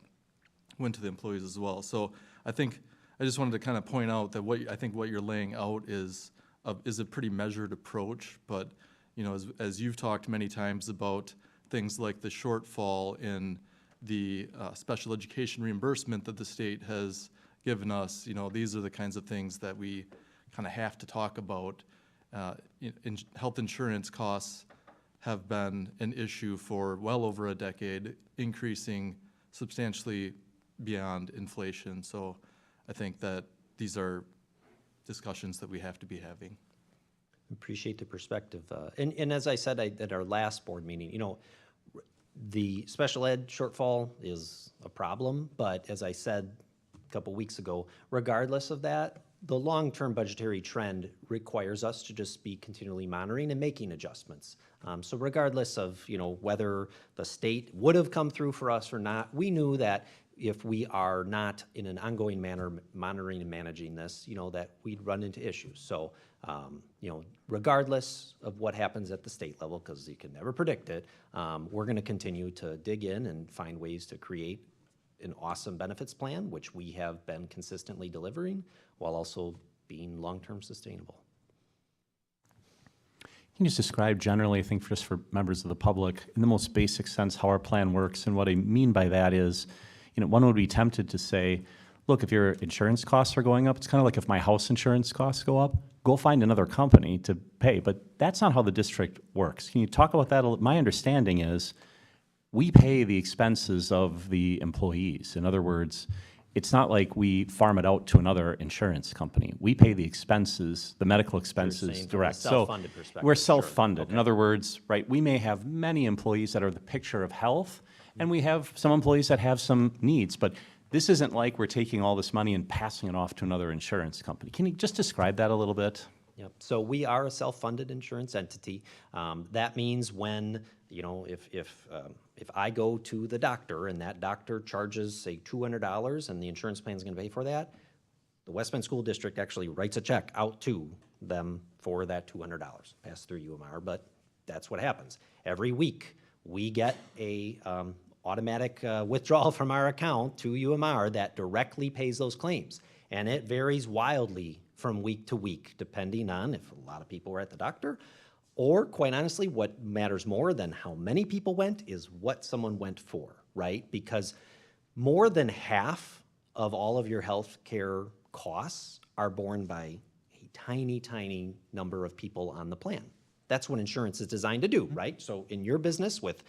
went to the employees as well. So I think I just wanted to kind of point out that I think what you're laying out is a pretty measured approach. But, you know, as you've talked many times about things like the shortfall in the special education reimbursement that the state has given us, you know, these are the kinds of things that we kind of have to talk about. Health insurance costs have been an issue for well over a decade, increasing substantially beyond inflation. So I think that these are discussions that we have to be having. Appreciate the perspective. And as I said at our last board meeting, you know, the special ed shortfall is a problem, but as I said a couple weeks ago, regardless of that, the long-term budgetary trend requires us to just be continually monitoring and making adjustments. So regardless of, you know, whether the state would have come through for us or not, we knew that if we are not in an ongoing manner monitoring and managing this, that we'd run into issues. So, regardless of what happens at the state level, because you can never predict it, we're going to continue to dig in and find ways to create an awesome benefits plan, which we have been consistently delivering, while also being long-term sustainable. Can you just describe generally, I think just for members of the public, in the most basic sense, how our plan works? And what I mean by that is, one would be tempted to say, look, if your insurance costs are going up, it's kind of like if my house insurance costs go up, go find another company to pay. But that's not how the district works. Can you talk about that? My understanding is we pay the expenses of the employees. In other words, it's not like we farm it out to another insurance company. We pay the expenses, the medical expenses saying from a direct. self-funded perspective, We're sure. self-funded. In other words, right, we may have many employees that are the picture of health, and we have some employees that have some needs, but this isn't like we're taking all this money and passing it off to another insurance company. Can you just describe that a little bit? Yep. So we are a self-funded insurance entity. That means when, if I go to the doctor and that doctor charges, say, $200 and the insurance plan is going to pay for that, the West Bend School District actually writes a check out to them for that $200, passed through UMR, but that's what happens. Every week, we get a automatic withdrawal from our account to UMR that directly pays those claims. And it varies wildly from week to week, depending on if a lot of people were at the doctor, or quite honestly, what matters more than how many people went is what someone went for, right? Because more than half of all of your health care costs are borne by a tiny, tiny number of people on the plan. That's what insurance is designed to do, right? So in your business with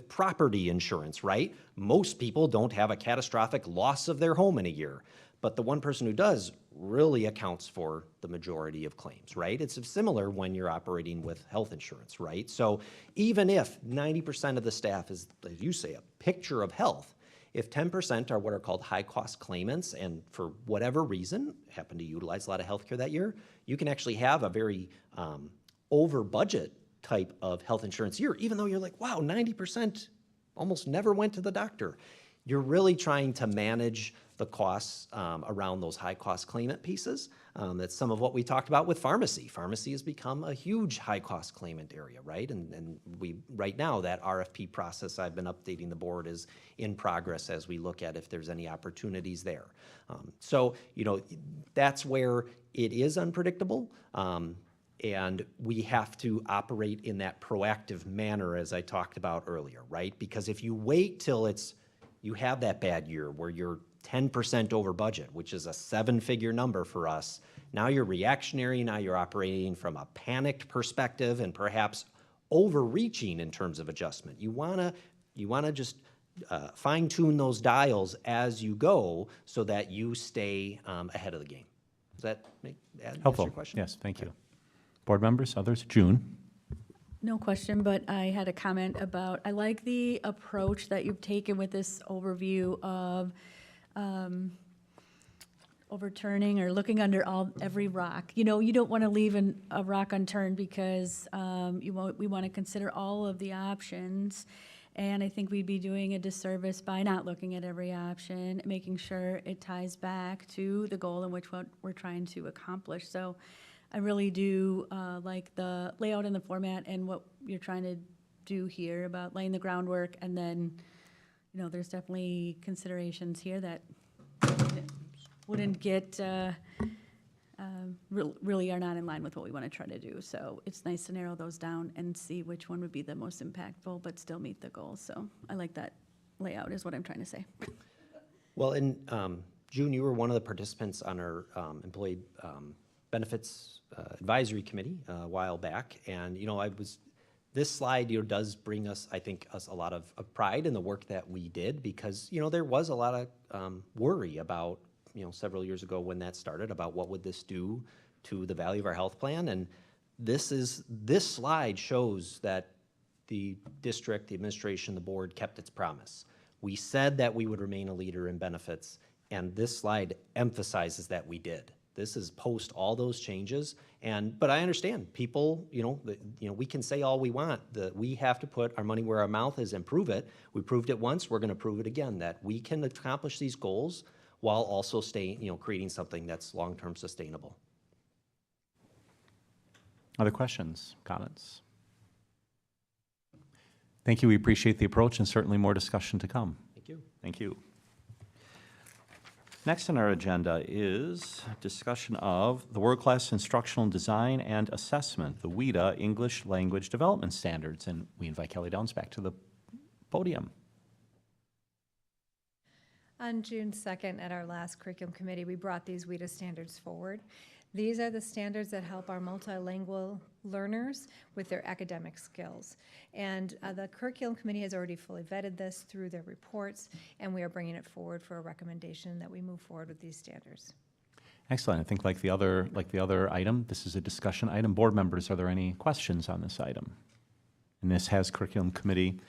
property insurance, right? Most people don't have a catastrophic loss of their home in a year, but the one person who does really accounts for the majority of claims, right? It's similar when you're operating with health insurance, right? So even if 90% of the staff is, as you say, a picture of health, if 10% are what are called high-cost claimants and for whatever reason happen to utilize a lot of healthcare that year, you can actually have a very over-budget type of health insurance year, even though you're like, wow, 90% almost never went to the doctor. You're really trying to manage the costs around those high-cost claimant pieces. That's some of what we talked about with pharmacy. Pharmacy has become a huge high-cost claimant area, right? And we right now, that RFP process I've been updating the board is in progress as we look at if there's any opportunities there. So, that's where it is unpredictable. And we have to operate in that proactive manner as I talked about earlier, right? Because if you wait till you have that bad year where you're 10% over budget, which is a 7-figure number for us, now you're reactionary, now you're operating from a panicked perspective and perhaps overreaching in terms of adjustment. You wanna just fine tune those dials as you go so that you stay ahead of the game. Does that answer Helpful. your question? Yes, thank you. Board members, others? June? No question, but I had a comment about, I like the approach that you've taken with this overview of overturning or looking under every rock. You don't want to leave a rock unturned because we want to consider all of the options. And I think we'd be doing a disservice by not looking at every option, making sure it ties back to the goal in which what we're trying to accomplish. So I really do like the layout and the format and what you're trying to do here about laying the groundwork. And then, there's definitely considerations here that wouldn't get, really are not in line with what we want to try to do. So it's nice to narrow those down and see which one would be the most impactful, but still meet the goals. So I like that layout is what I'm trying to say. Well, and June, you were one of the participants on our employee benefits advisory committee a while back, and this slide does bring us, I think, a lot of pride in the work that we did because there was a lot of worry about several years ago when that started about what would this do to the value of our health plan, and this slide shows that the district, the administration, the board kept its promise. We said that we would remain a leader in benefits, and this slide emphasizes that we did. This is post all those changes. But I understand people, we can say all we want, that we have to put our money where our mouth is and prove it. We proved it once, we're going to prove it again, that we can accomplish these goals while also creating something that's long-term sustainable. Other questions, comments? Thank you. We appreciate the approach and certainly more discussion to come. Thank you. Thank you. Next on our agenda is discussion of the World-Class Instructional Design and Assessment, the WIDA English Language Development Standards. And we invite Kelly Downs back to the podium. On June 2nd, at our last curriculum committee, we brought these WIDA standards forward. These are the standards that help our multilingual learners with their academic skills. And the curriculum committee has already fully vetted this through their reports, and we are bringing it forward for a recommendation that we move forward with these standards. Excellent. I think like the other item, this is a discussion item. Board members, are there any questions on this item? And this has curriculum committee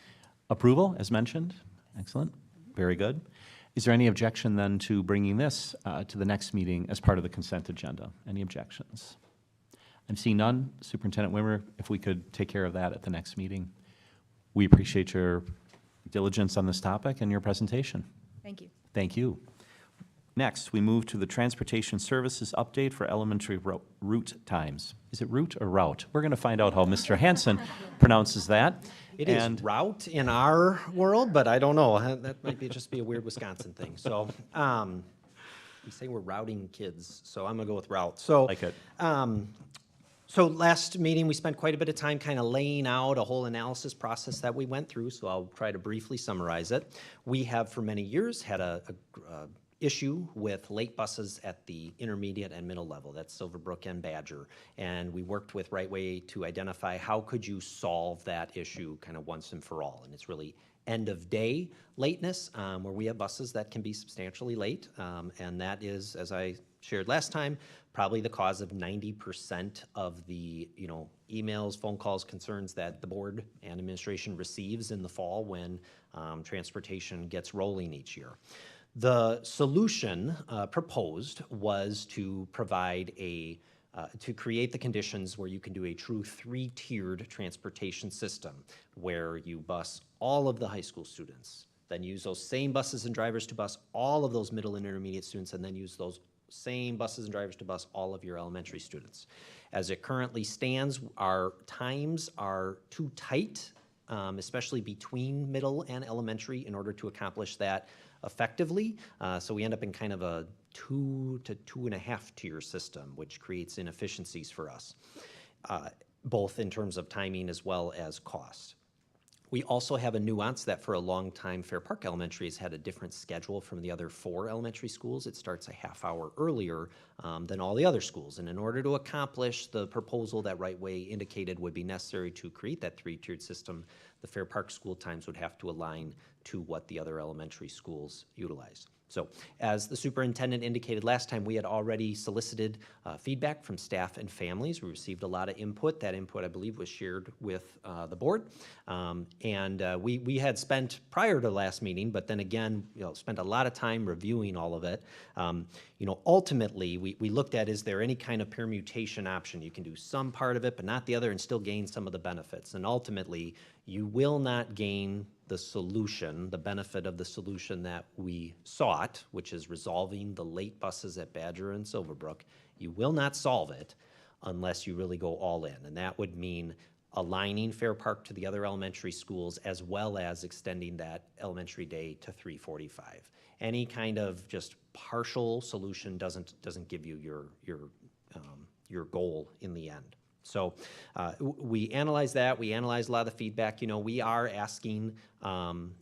approval, as mentioned. Excellent. Very good. Is there any objection then to bringing this to the next meeting as part of the consent agenda? Any objections? I'm seeing none. Superintendent Wimmer, if we could take care of that at the next meeting. We appreciate your diligence on this topic and your presentation. Thank you. Thank you. Next, we move to the transportation services update for elementary route times. Is it route or route? We're going to find out how Mr. Hanson pronounces that. It is route in our world, but I don't know. That might just be a weird Wisconsin thing. So we say we're routing kids, so I'm going to go with route. So, like it. So last meeting, we spent quite a bit of time kind of laying out a whole analysis process that we went through, so I'll try to briefly summarize it. We have for many years had a issue with late buses at the intermediate and middle level. That's Silverbrook and Badger. And we worked with Right Way to identify how could you solve that issue kind of once and for all. And it's really end of day lateness, where we have buses that can be substantially late. And that is, as I shared last time, probably the cause of 90% of the emails, phone calls, concerns that the board and administration receives in the fall when transportation gets rolling each year. The solution proposed was to provide to create the conditions where you can do a true 3-tiered transportation system where you bus all of the high school students, then use those same buses and drivers to bus all of those middle and intermediate students, and then use those same buses and drivers to bus all of your elementary students. As it currently stands, our times are too tight, especially between middle and elementary, in order to accomplish that effectively. So we end up in kind of a 2 to 2.5 tier system, which creates inefficiencies for us, both in terms of timing as well as cost. We also have a nuance that for a long time, Fair Park Elementary has had a different schedule from the other 4 elementary schools. It starts a half hour earlier than all the other schools. And in order to accomplish the proposal that Right Way indicated would be necessary to create that 3-tiered system, the Fair Park school times would have to align to what the other elementary schools utilize. So as the superintendent indicated last time, we had already solicited feedback from staff and families. We received a lot of input. That input, I believe, was shared with the board. We had spent, prior to last meeting, but then again, spent a lot of time reviewing all of it. Ultimately, we looked at, is there any kind of permutation option? You can do some part of it, but not the other, and still gain some of the benefits. And ultimately, you will not gain the solution, the benefit of the solution that we sought, which is resolving the late buses at Badger and Silverbrook. You will not solve it unless you really go all in. And that would mean aligning Fair Park to the other elementary schools, as well as extending that elementary day to 3:45. Any kind of just partial solution doesn't give you your goal in the end. So we analyzed that. We analyzed a lot of the feedback. We are asking,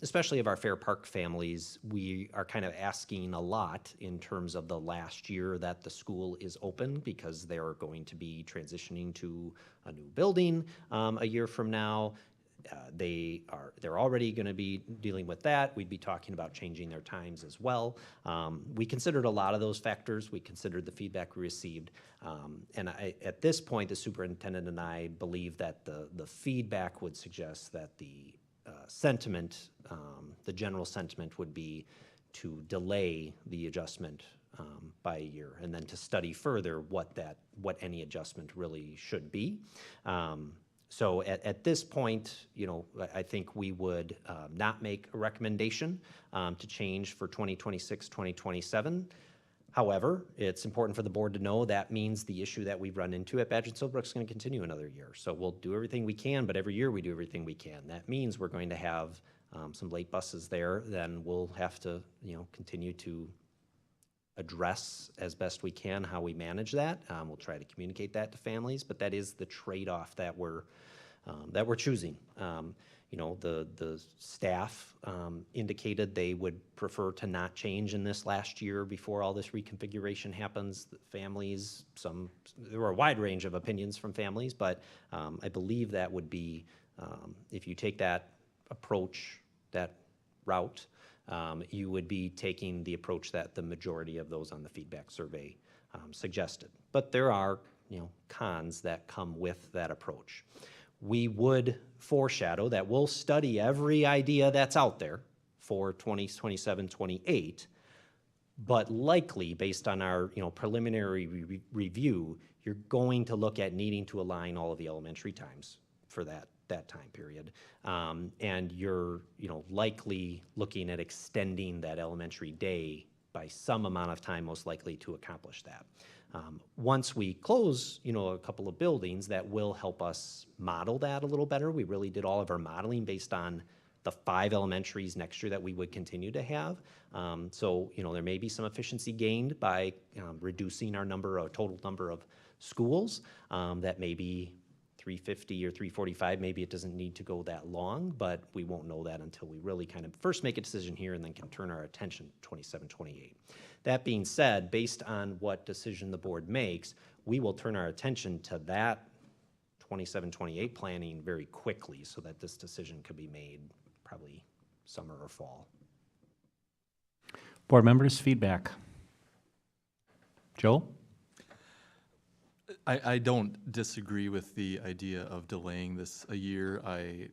especially of our Fair Park families, we are kind of asking a lot in terms of the last year that the school is open, because they're going to be transitioning to a new building a year from now. They're already going to be dealing with that. We'd be talking about changing their times as well. We considered a lot of those factors. We considered the feedback we received. At this point, the superintendent and I believe that the feedback would suggest that the sentiment, the general sentiment would be to delay the adjustment by a year, and then to study further what any adjustment really should be. So at this point, I think we would not make a recommendation to change for 2026, 2027. However, it's important for the board to know that means the issue that we've run into at Badger and Silverbrook is going to continue another year. So we'll do everything we can, but every year we do everything we can. That means we're going to have some late buses there. Then we'll have to, continue to address as best we can how we manage that. We'll try to communicate that to families, but that is the trade-off that we're choosing. The staff indicated they would prefer to not change in this last year before all this reconfiguration happens. The families, there were a wide range of opinions from families, but I believe that would be, if you take that approach, that route, you would be taking the approach that the majority of those on the feedback survey suggested. But there are, cons that come with that approach. We would foreshadow that we'll study every idea that's out there for 2027, 28, but likely, based on our preliminary review, you're going to look at needing to align all of the elementary times for that time period. And you're likely looking at extending that elementary day by some amount of time, most likely to accomplish that. Once we close, a couple of buildings, that will help us model that a little better. We really did all of our modeling based on the 5 elementaries next year that we would continue to have. So, there may be some efficiency gained by reducing our total number of schools. That may be 350 or 345. Maybe it doesn't need to go that long, but we won't know that until we really kind of first make a decision here and then can turn our attention to 27, 28. That being said, based on what decision the board makes, we will turn our attention to that 27, 28 planning very quickly so that this decision could be made probably summer or fall. Board members, feedback. Joe? I don't disagree with the idea of delaying this a year. I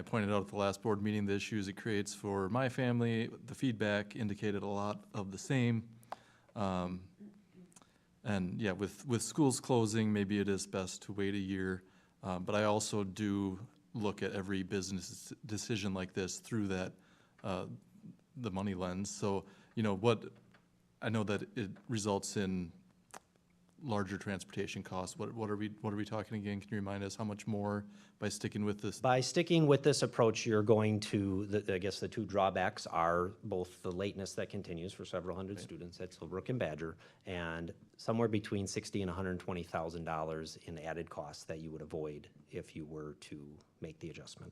pointed out at the last board meeting the issues it creates for my family. The feedback indicated a lot of the same. And yeah, with schools closing, maybe it is best to wait a year. But I also do look at every business decision like this through that, the money lens. So, I know that it results in larger transportation costs. What are we talking again? Can you remind us how much more by sticking with this? By sticking with this approach, you're going to, I guess the 2 drawbacks are both the lateness that continues for several hundred students at Silverbrook and Badger, and somewhere between $60,000 and $120,000 in added costs that you would avoid if you were to make the adjustment.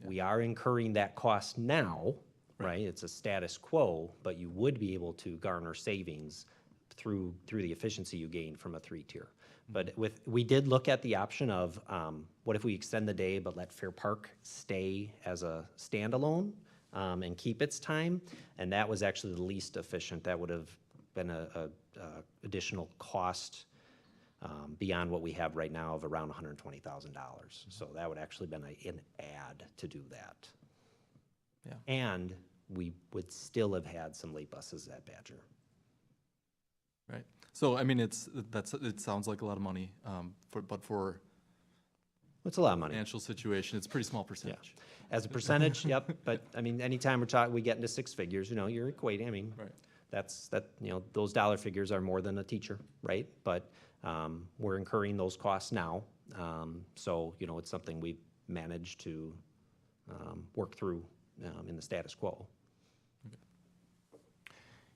We are incurring that cost now, right? It's a status quo, but you would be able to garner savings through the efficiency you gain from a 3-tier. But we did look at the option of what if we extend the day but let Fair Park stay as a standalone and keep its time, and that was actually the least efficient. That would have been a additional cost beyond what we have right now of around $120,000. So that would actually been an add to do that. Yeah. And we would still have had some late buses at Badger. Right. So, it sounds like a lot of money, but for It's a lot of money. financial situation, it's a pretty small percentage. As a percentage, yep, but anytime we get into 6 figures, you're equating, Right. those dollar figures are more than a teacher, right? But we're incurring those costs now, so, it's something we've managed to work through in the status quo.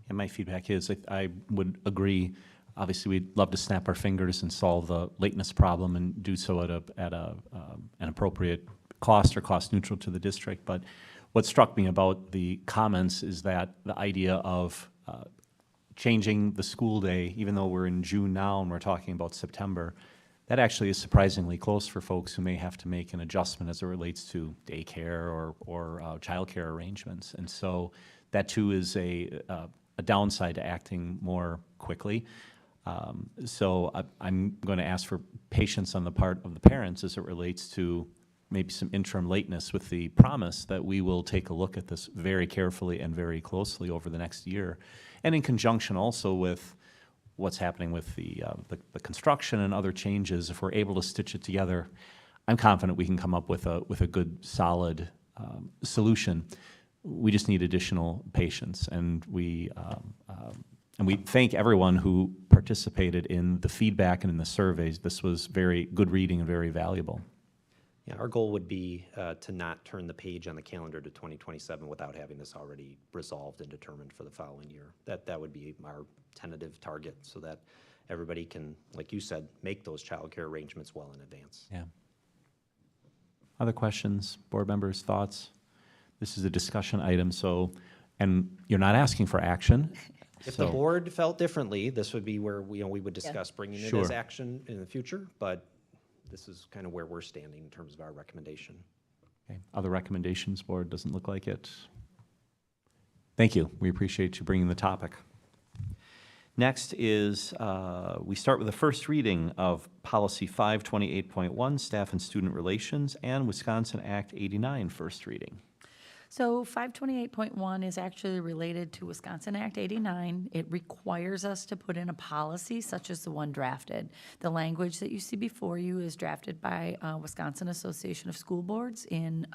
And my feedback is I would agree. Obviously, we'd love to snap our fingers and solve the lateness problem and do so at an appropriate cost or cost neutral to the district. But what struck me about the comments is that the idea of changing the school day, even though we're in June now and we're talking about September, that actually is surprisingly close for folks who may have to make an adjustment as it relates to daycare or childcare arrangements. And so that too is a downside to acting more quickly. So I'm going to ask for patience on the part of the parents as it relates to maybe some interim lateness with the promise that we will take a look at this very carefully and very closely over the next year. And in conjunction also with what's happening with the construction and other changes, if we're able to stitch it together, I'm confident we can come up with a good, solid solution. We just need additional patience, and we thank everyone who participated in the feedback and in the surveys. This was very good reading and very valuable. Yeah, our goal would be to not turn the page on the calendar to 2027 without having this already resolved and determined for the following year. That would be our tentative target, so that everybody can, like you said, make those childcare arrangements well in advance. Yeah. Other questions, board members, thoughts? This is a discussion item, so, and you're not asking for action. If the so- board felt differently, this would be where we would discuss bringing it as Sure. action in the future, but this is kind of where we're standing in terms of our recommendation. Okay. Other recommendations, board? Doesn't look like it. Thank you. We appreciate you bringing the topic. Next is, we start with the first reading of Policy 528.1, Staff and Student Relations, and Wisconsin Act 89, first reading. So 528.1 is actually related to Wisconsin Act 89. It requires us to put in a policy such as the one drafted. The language that you see before you is drafted by Wisconsin Association of School Boards in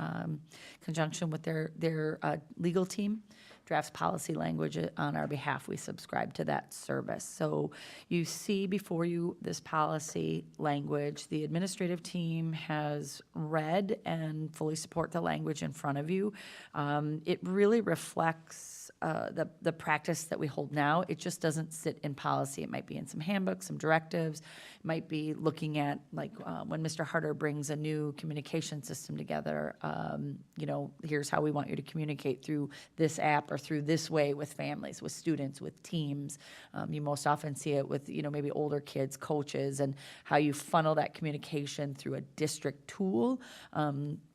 conjunction with their legal team. Drafts policy language on our behalf. We subscribe to that service. So you see before you this policy language. The administrative team has read and fully support the language in front of you. It really reflects the practice that we hold now. It just doesn't sit in policy. It might be in some handbooks, some directives. It might be looking at, like, when Mr. Harder brings a new communication system together, here's how we want you to communicate through this app or through this way with families, with students, with teams. You most often see it with, maybe older kids, coaches, and how you funnel that communication through a district tool.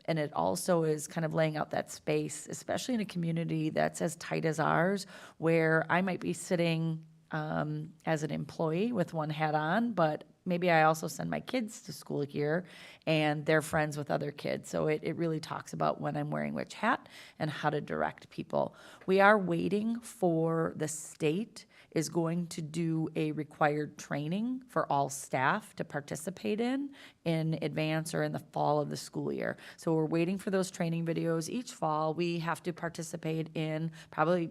And it also is kind of laying out that space, especially in a community that's as tight as ours, where I might be sitting as an employee with one hat on, but maybe I also send my kids to school here and they're friends with other kids. So it really talks about when I'm wearing which hat and how to direct people. We are waiting for the state is going to do a required training for all staff to participate in advance or in the fall of the school year. So we're waiting for those training videos. Each fall, we have to participate in probably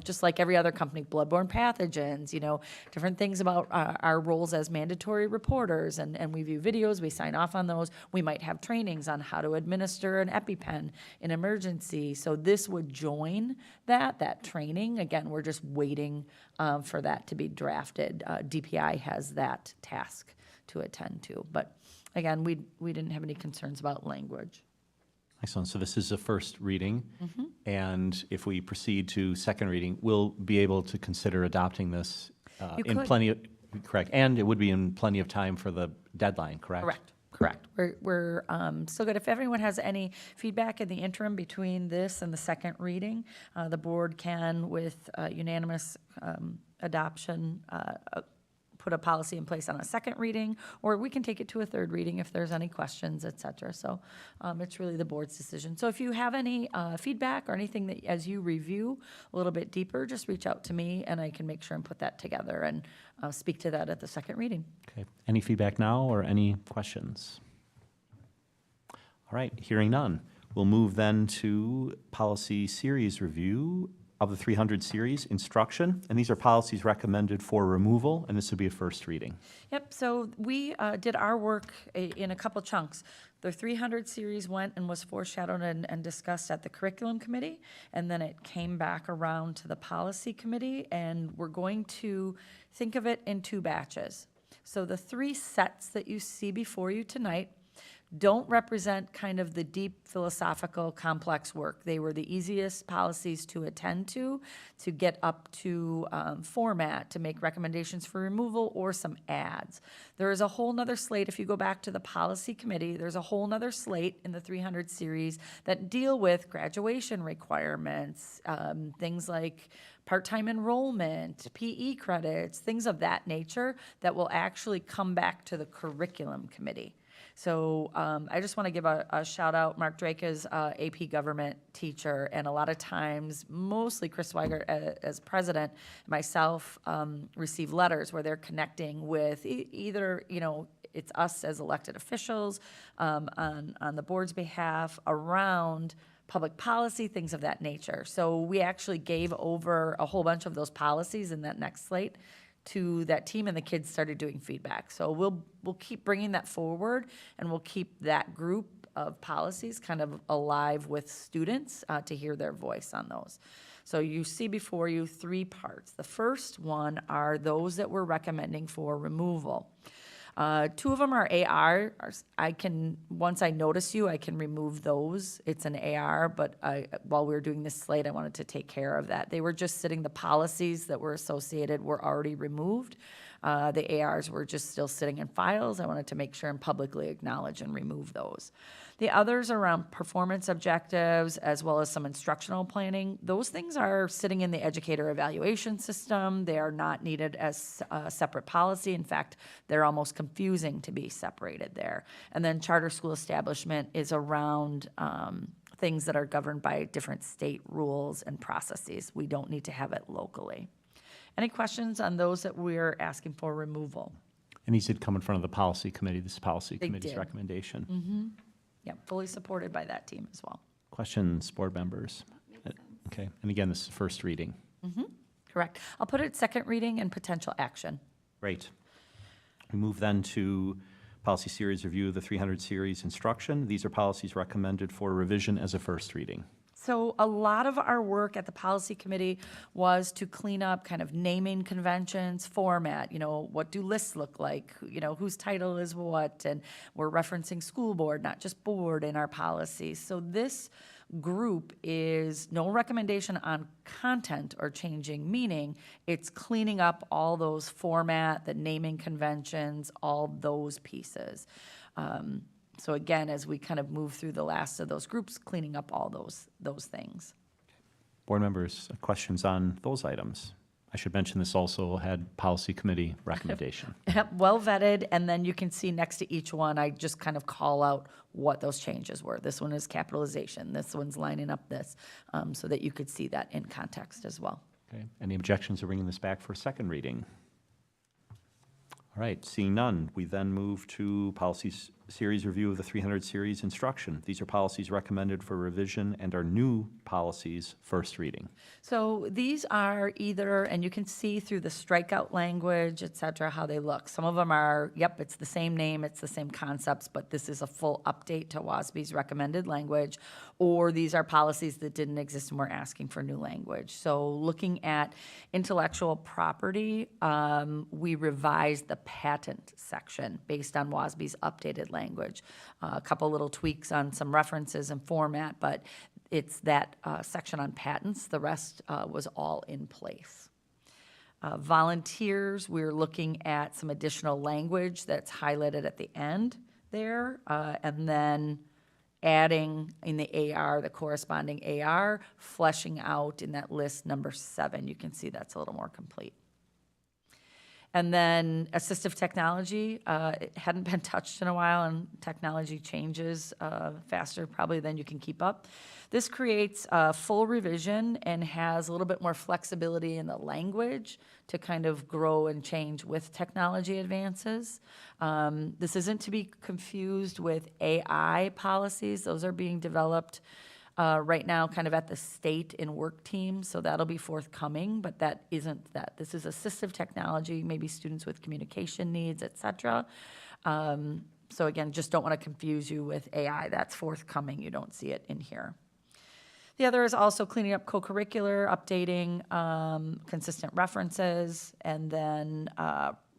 just like every other company, bloodborne pathogens, different things about our roles as mandatory reporters. And we view videos, we sign off on those. We might have trainings on how to administer an EpiPen in emergency. So this would join that training. Again, we're just waiting for that to be drafted. DPI has that task to attend to. But again, we didn't have any concerns about language. Excellent. So this is a first reading, and if we proceed to second reading, we'll be able to consider adopting this in could. plenty of, correct, and it would be in plenty of time for the deadline, correct? Correct. We're still good. If everyone has any feedback in the interim between this and the second reading, the board can, with unanimous adoption, put a policy in place on a second reading, or we can take it to a third reading if there's any questions, et cetera. So it's really the board's decision. So if you have any feedback or anything that as you review a little bit deeper, just reach out to me and I can make sure and put that together and speak to that at the second reading. Okay. Any feedback now or any questions? All right, hearing none. We'll move then to policy series review of the 300 series, instruction, and these are policies recommended for removal, and this would be a first reading. Yep, so we did our work in a couple chunks. The 300 series went and was foreshadowed and discussed at the curriculum committee, and then it came back around to the policy committee, and we're going to think of it in two batches. So the three sets that you see before you tonight don't represent kind of the deep philosophical complex work. They were the easiest policies to attend to get up to format, to make recommendations for removal or some ads. There is a whole nother slate. If you go back to the policy committee, there's a whole nother slate in the 300 series that deal with graduation requirements, things like part-time enrollment, PE credits, things of that nature that will actually come back to the curriculum committee. So I just want to give a shout out. Mark Drake is AP government teacher, and a lot of times, mostly Chris Weigert as president, myself receive letters where they're connecting with either, it's us as elected officials on the board's behalf around public policy, things of that nature. So we actually gave over a whole bunch of those policies in that next slate to that team, and the kids started doing feedback. So we'll keep bringing that forward, and we'll keep that group of policies kind of alive with students to hear their voice on those. So you see before you 3 parts. The first one are those that we're recommending for removal. 2 of them are AR. Once I notice you, I can remove those. It's an AR, but while we were doing this slate, I wanted to take care of that. They were just sitting, the policies that were associated were already removed. The ARs were just still sitting in files. I wanted to make sure and publicly acknowledge and remove those. The others around performance objectives as well as some instructional planning, those things are sitting in the educator evaluation system. They are not needed as a separate policy. In fact, they're almost confusing to be separated there. And then charter school establishment is around things that are governed by different state rules and processes. We don't need to have it locally. Any questions on those that we're asking for removal? And these did come in front of the policy committee, this policy They committee's did. recommendation. Yep, fully supported by that team as well. Questions, board members? Okay, and again, this is first reading. Correct. I'll put it second reading and potential action. Great. We move then to policy series review of the 300 series instruction. These are policies recommended for revision as a first reading. So a lot of our work at the policy committee was to clean up kind of naming conventions, format, what do lists look like, whose title is what, and we're referencing school board, not just board in our policies. So this group is no recommendation on content or changing meaning. It's cleaning up all those format, the naming conventions, all those pieces. So again, as we kind of move through the last of those groups, cleaning up all those things. Board members, questions on those items? I should mention this also had policy committee recommendation. Yep, well vetted, and then you can see next to each one, I just kind of call out what those changes were. This one is capitalization, this one's lining up this, so that you could see that in context as well. Okay, any objections to bringing this back for second reading? All right, seeing none, we then move to policies series review of the 300 series instruction. These are policies recommended for revision and are new policies first reading. So these are either, and you can see through the strikeout language, et cetera, how they look. Some of them are, yep, it's the same name, it's the same concepts, but this is a full update to WASB's recommended language, or these are policies that didn't exist and we're asking for new language. So looking at intellectual property, we revised the patent section based on WASB's updated language. A couple little tweaks on some references and format, but it's that section on patents. The rest was all in place. Volunteers, we're looking at some additional language that's highlighted at the end there, and then adding in the AR, the corresponding AR, fleshing out in that list number 7. You can see that's a little more complete. And then assistive technology, it hadn't been touched in a while, and technology changes faster probably than you can keep up. This creates a full revision and has a little bit more flexibility in the language to kind of grow and change with technology advances. This isn't to be confused with AI policies. Those are being developed right now kind of at the state and work team, so that'll be forthcoming, but that isn't that. This is assistive technology, maybe students with communication needs, et cetera. So again, just don't want to confuse you with AI. That's forthcoming. You don't see it in here. The other is also cleaning up co-curricular, updating consistent references, and then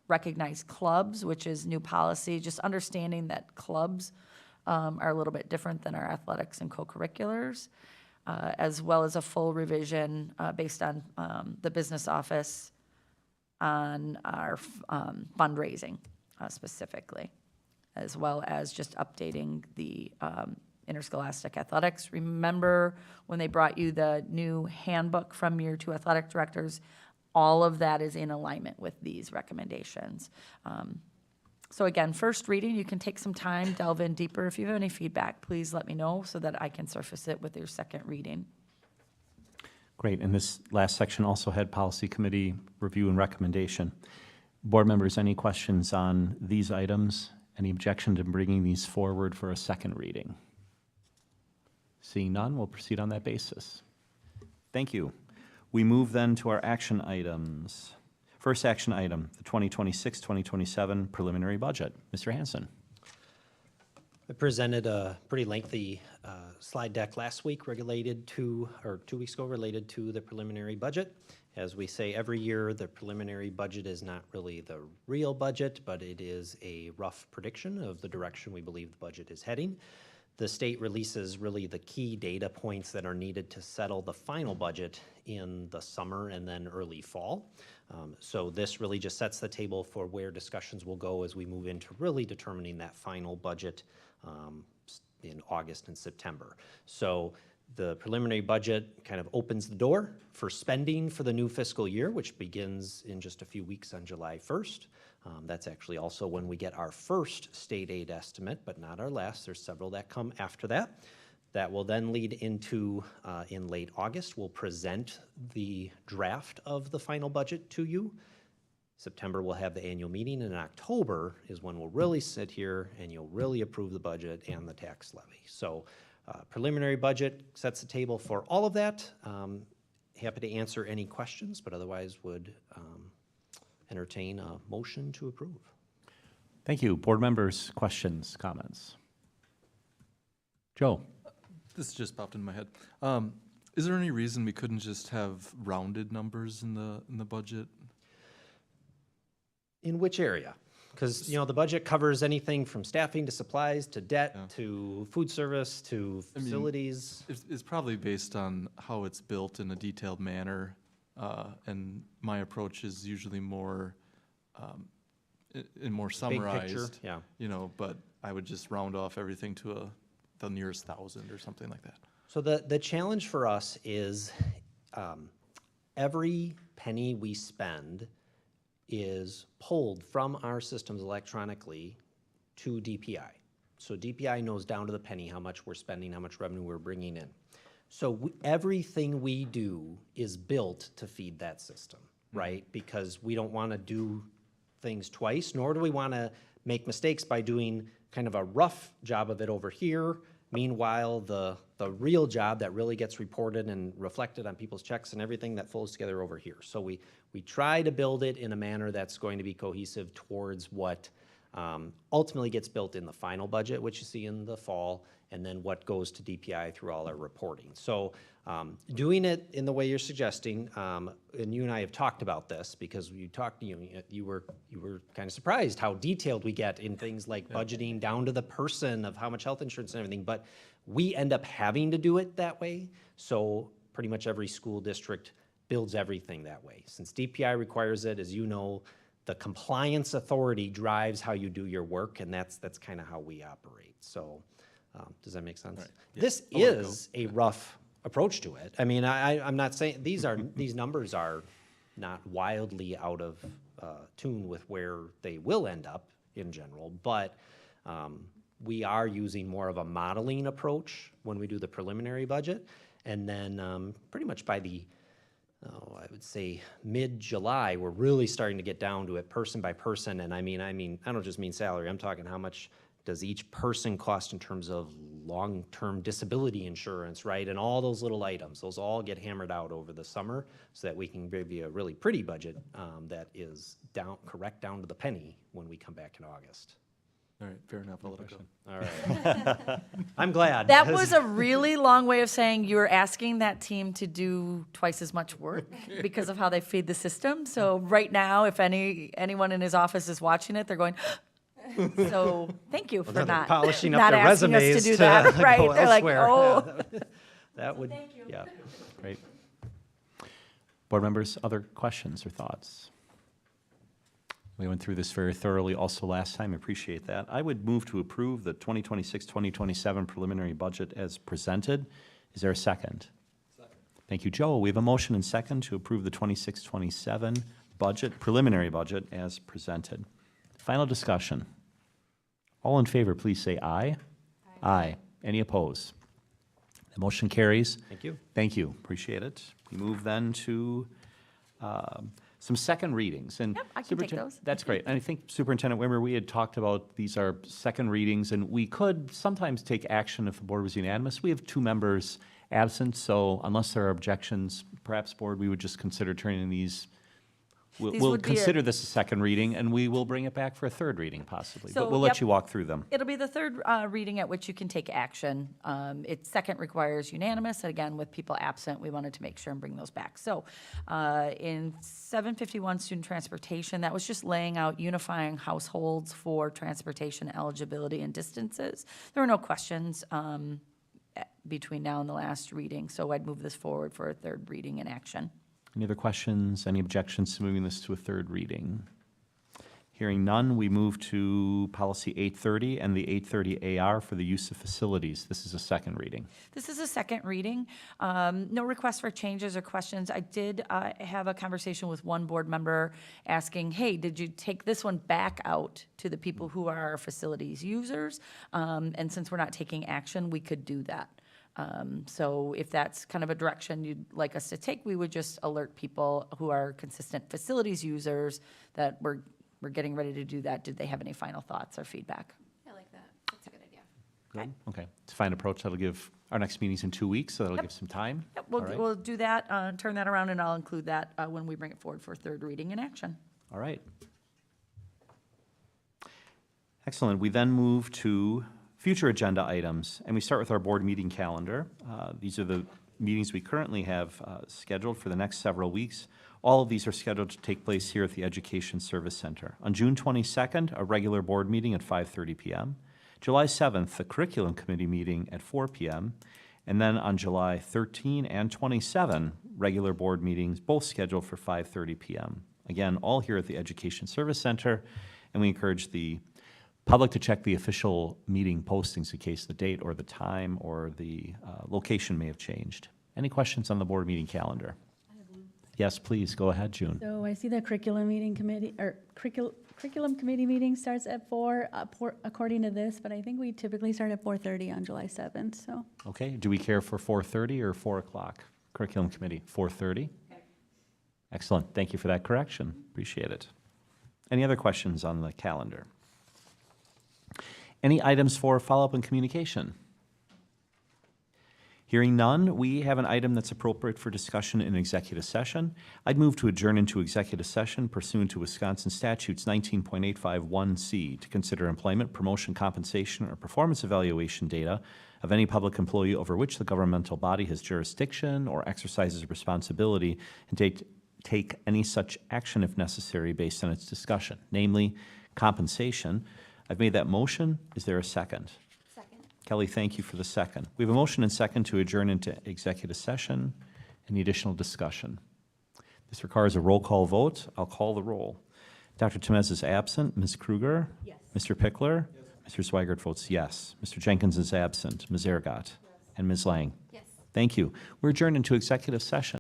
recognize clubs, which is new policy, just understanding that clubs are a little bit different than our athletics and co-curriculars, as well as a full revision based on the business office on our fundraising specifically, as well as just updating the interscholastic athletics. Remember when they brought you the new handbook from your 2 athletic directors? All of that is in alignment with these recommendations. So again, first reading, you can take some time, delve in deeper. If you have any feedback, please let me know so that I can surface it with your second reading. Great, and this last section also had policy committee review and recommendation. Board members, any questions on these items? Any objection to bringing these forward for a second reading? Seeing none, we'll proceed on that basis. Thank you. We move then to our action items. First action item, the 2026-2027 preliminary budget. Mr. Hanson. I presented a pretty lengthy slide deck last week related to, or 2 weeks ago, related to the preliminary budget. As we say every year, the preliminary budget is not really the real budget, but it is a rough prediction of the direction we believe the budget is heading. The state releases really the key data points that are needed to settle the final budget in the summer and then early fall. So this really just sets the table for where discussions will go as we move into really determining that final budget in August and September. So the preliminary budget kind of opens the door for spending for the new fiscal year, which begins in just a few weeks on July 1st. That's actually also when we get our first state aid estimate, but not our last. There's several that come after that. That will then lead into, in late August, we'll present the draft of the final budget to you. September, we'll have the annual meeting, and in October is when we'll really sit here and you'll really approve the budget and the tax levy. So preliminary budget sets the table for all of that. Happy to answer any questions, but otherwise would entertain a motion to approve. Thank you. Board members, questions, comments? Joe? This just popped in my head. Is there any reason we couldn't just have rounded numbers in the budget? In which area? Because, the budget covers anything from staffing to supplies to debt Yeah. to food service to I mean, facilities. It's probably based on how it's built in a detailed manner, and my approach is usually more, more Big picture, summarized. yeah. But I would just round off everything to the nearest 1,000 or something like that. So the challenge for us is every penny we spend is pulled from our systems electronically to DPI. So DPI knows down to the penny how much we're spending, how much revenue we're bringing in. So everything we do is built to feed that system, right? Because we don't want to do things twice, nor do we want to make mistakes by doing kind of a rough job of it over here. Meanwhile, the real job that really gets reported and reflected on people's checks and everything that flows together over here. So we try to build it in a manner that's going to be cohesive towards what ultimately gets built in the final budget, which you see in the fall, and then what goes to DPI through all our reporting. So doing it in the way you're suggesting, and you and I have talked about this because you were kind of surprised how detailed we get in things like budgeting down to the person of how much health insurance and everything, but we end up having to do it that way. So pretty much every school district builds everything that way. Since DPI requires it, as you know, the compliance authority drives how you do your work, and that's kind of how we operate. So does that make sense? Right. Yeah. This I'll let it is a rough approach to it. I mean, I'm not saying, these numbers are not wildly out of tune with where they will end up in general, but we are using more of a modeling approach when we do the preliminary budget. And then pretty much by I would say mid-July, we're really starting to get down to it person by person. And I mean, I don't just mean salary. I'm talking how much does each person cost in terms of long-term disability insurance, right? And all those little items, those all get hammered out over the summer so that we can give you a really pretty budget that is correct down to the penny when we come back in August. All right, fair enough, I'll let it go. All right. I'm glad. That was a really long way of saying you were asking that team to do twice as much work because of how they feed the system. So right now, if anyone in his office is watching it, they're going, so thank you for They're not polishing up not their asking us resumes to do that. go Right? They're like, elsewhere. oh. That would, yeah. Great. Board members, other questions or thoughts? We went through this very thoroughly also last time. Appreciate that. I would move to approve the 2026-2027 preliminary budget as presented. Is there a second? Second. Thank you, Joe. We have a motion and second to approve the 26-27 budget, preliminary budget as presented. Final discussion. All in favor, please say aye. Aye. Any opposed? The motion carries. Thank you. Thank you, appreciate it. We move then to some second readings. And Yep, I can take Superintendent- those. That's great. And I think Superintendent Wimmer, we had talked about these are second readings, and we could sometimes take action if the board was unanimous. We have 2 members absent, so unless there are objections, perhaps, board, we would just consider turning these. These We'll would be a- consider this a second reading, and we will bring it back for a third reading possibly. So, But we'll let yep. you walk through them. It'll be the third reading at which you can take action. Its second requires unanimous, and again, with people absent, we wanted to make sure and bring those back. So in 751 student transportation, that was just laying out unifying households for transportation eligibility and distances. There were no questions between now and the last reading, so I'd move this forward for a third reading in action. Any other questions, any objections to moving this to a third reading? Hearing none, we move to policy 830 and the 830 AR for the use of facilities. This is a second reading. This is a second reading. No requests for changes or questions. I did have a conversation with one board member asking, hey, did you take this one back out to the people who are our facilities users? And since we're not taking action, we could do that. So if that's kind of a direction you'd like us to take, we would just alert people who are consistent facilities users that we're getting ready to do that. Did they have any final thoughts or feedback? I like that. That's a good idea. Good. Okay, it's a fine approach. That'll give, our next meeting's in 2 weeks, so that'll give some time. Yep, All right. we'll do that, turn that around, and I'll include that when we bring it forward for third reading in action. All right. Excellent. We then move to future agenda items, and we start with our board meeting calendar. These are the meetings we currently have scheduled for the next several weeks. All of these are scheduled to take place here at the Education Service Center. On June 22nd, a regular board meeting at 5:30 p.m. July 7th, the Curriculum Committee meeting at 4 p.m. And then on July 13 and 27, regular board meetings, both scheduled for 5:30 p.m. Again, all here at the Education Service Center, and we encourage the public to check the official meeting postings in case the date or the time or the location may have changed. Any questions on the board meeting calendar? Yes, please, go ahead, June. So I see the curriculum committee meeting starts at 4, according to this, but I think we typically start at 4:30 on July 7th, so. Okay, do we care for 4:30 or 4 o'clock? Curriculum committee, 4:30? Excellent, thank you for that correction, appreciate it. Any other questions on the calendar? Any items for follow-up and communication? Hearing none, we have an item that's appropriate for discussion in executive session. I'd move to adjourn into executive session pursuant to Wisconsin statutes 19.851C to consider employment, promotion, compensation, or performance evaluation data of any public employee over which the governmental body has jurisdiction or exercises responsibility, and take any such action if necessary based on its discussion, namely compensation. I've made that motion. Is there a second? Second. Kelly, thank you for the second. We have a motion and second to adjourn into executive session. Any additional discussion? This requires a roll call vote. I'll call the roll. Dr. Temez is absent. Ms. Kruger? Yes. Mr. Pickler? Yes. Mr. Swigert votes yes. Mr. Jenkins is absent. Ms. Ergot? Yes. And Ms. Lang? Yes. Thank you. We're adjourned into executive session.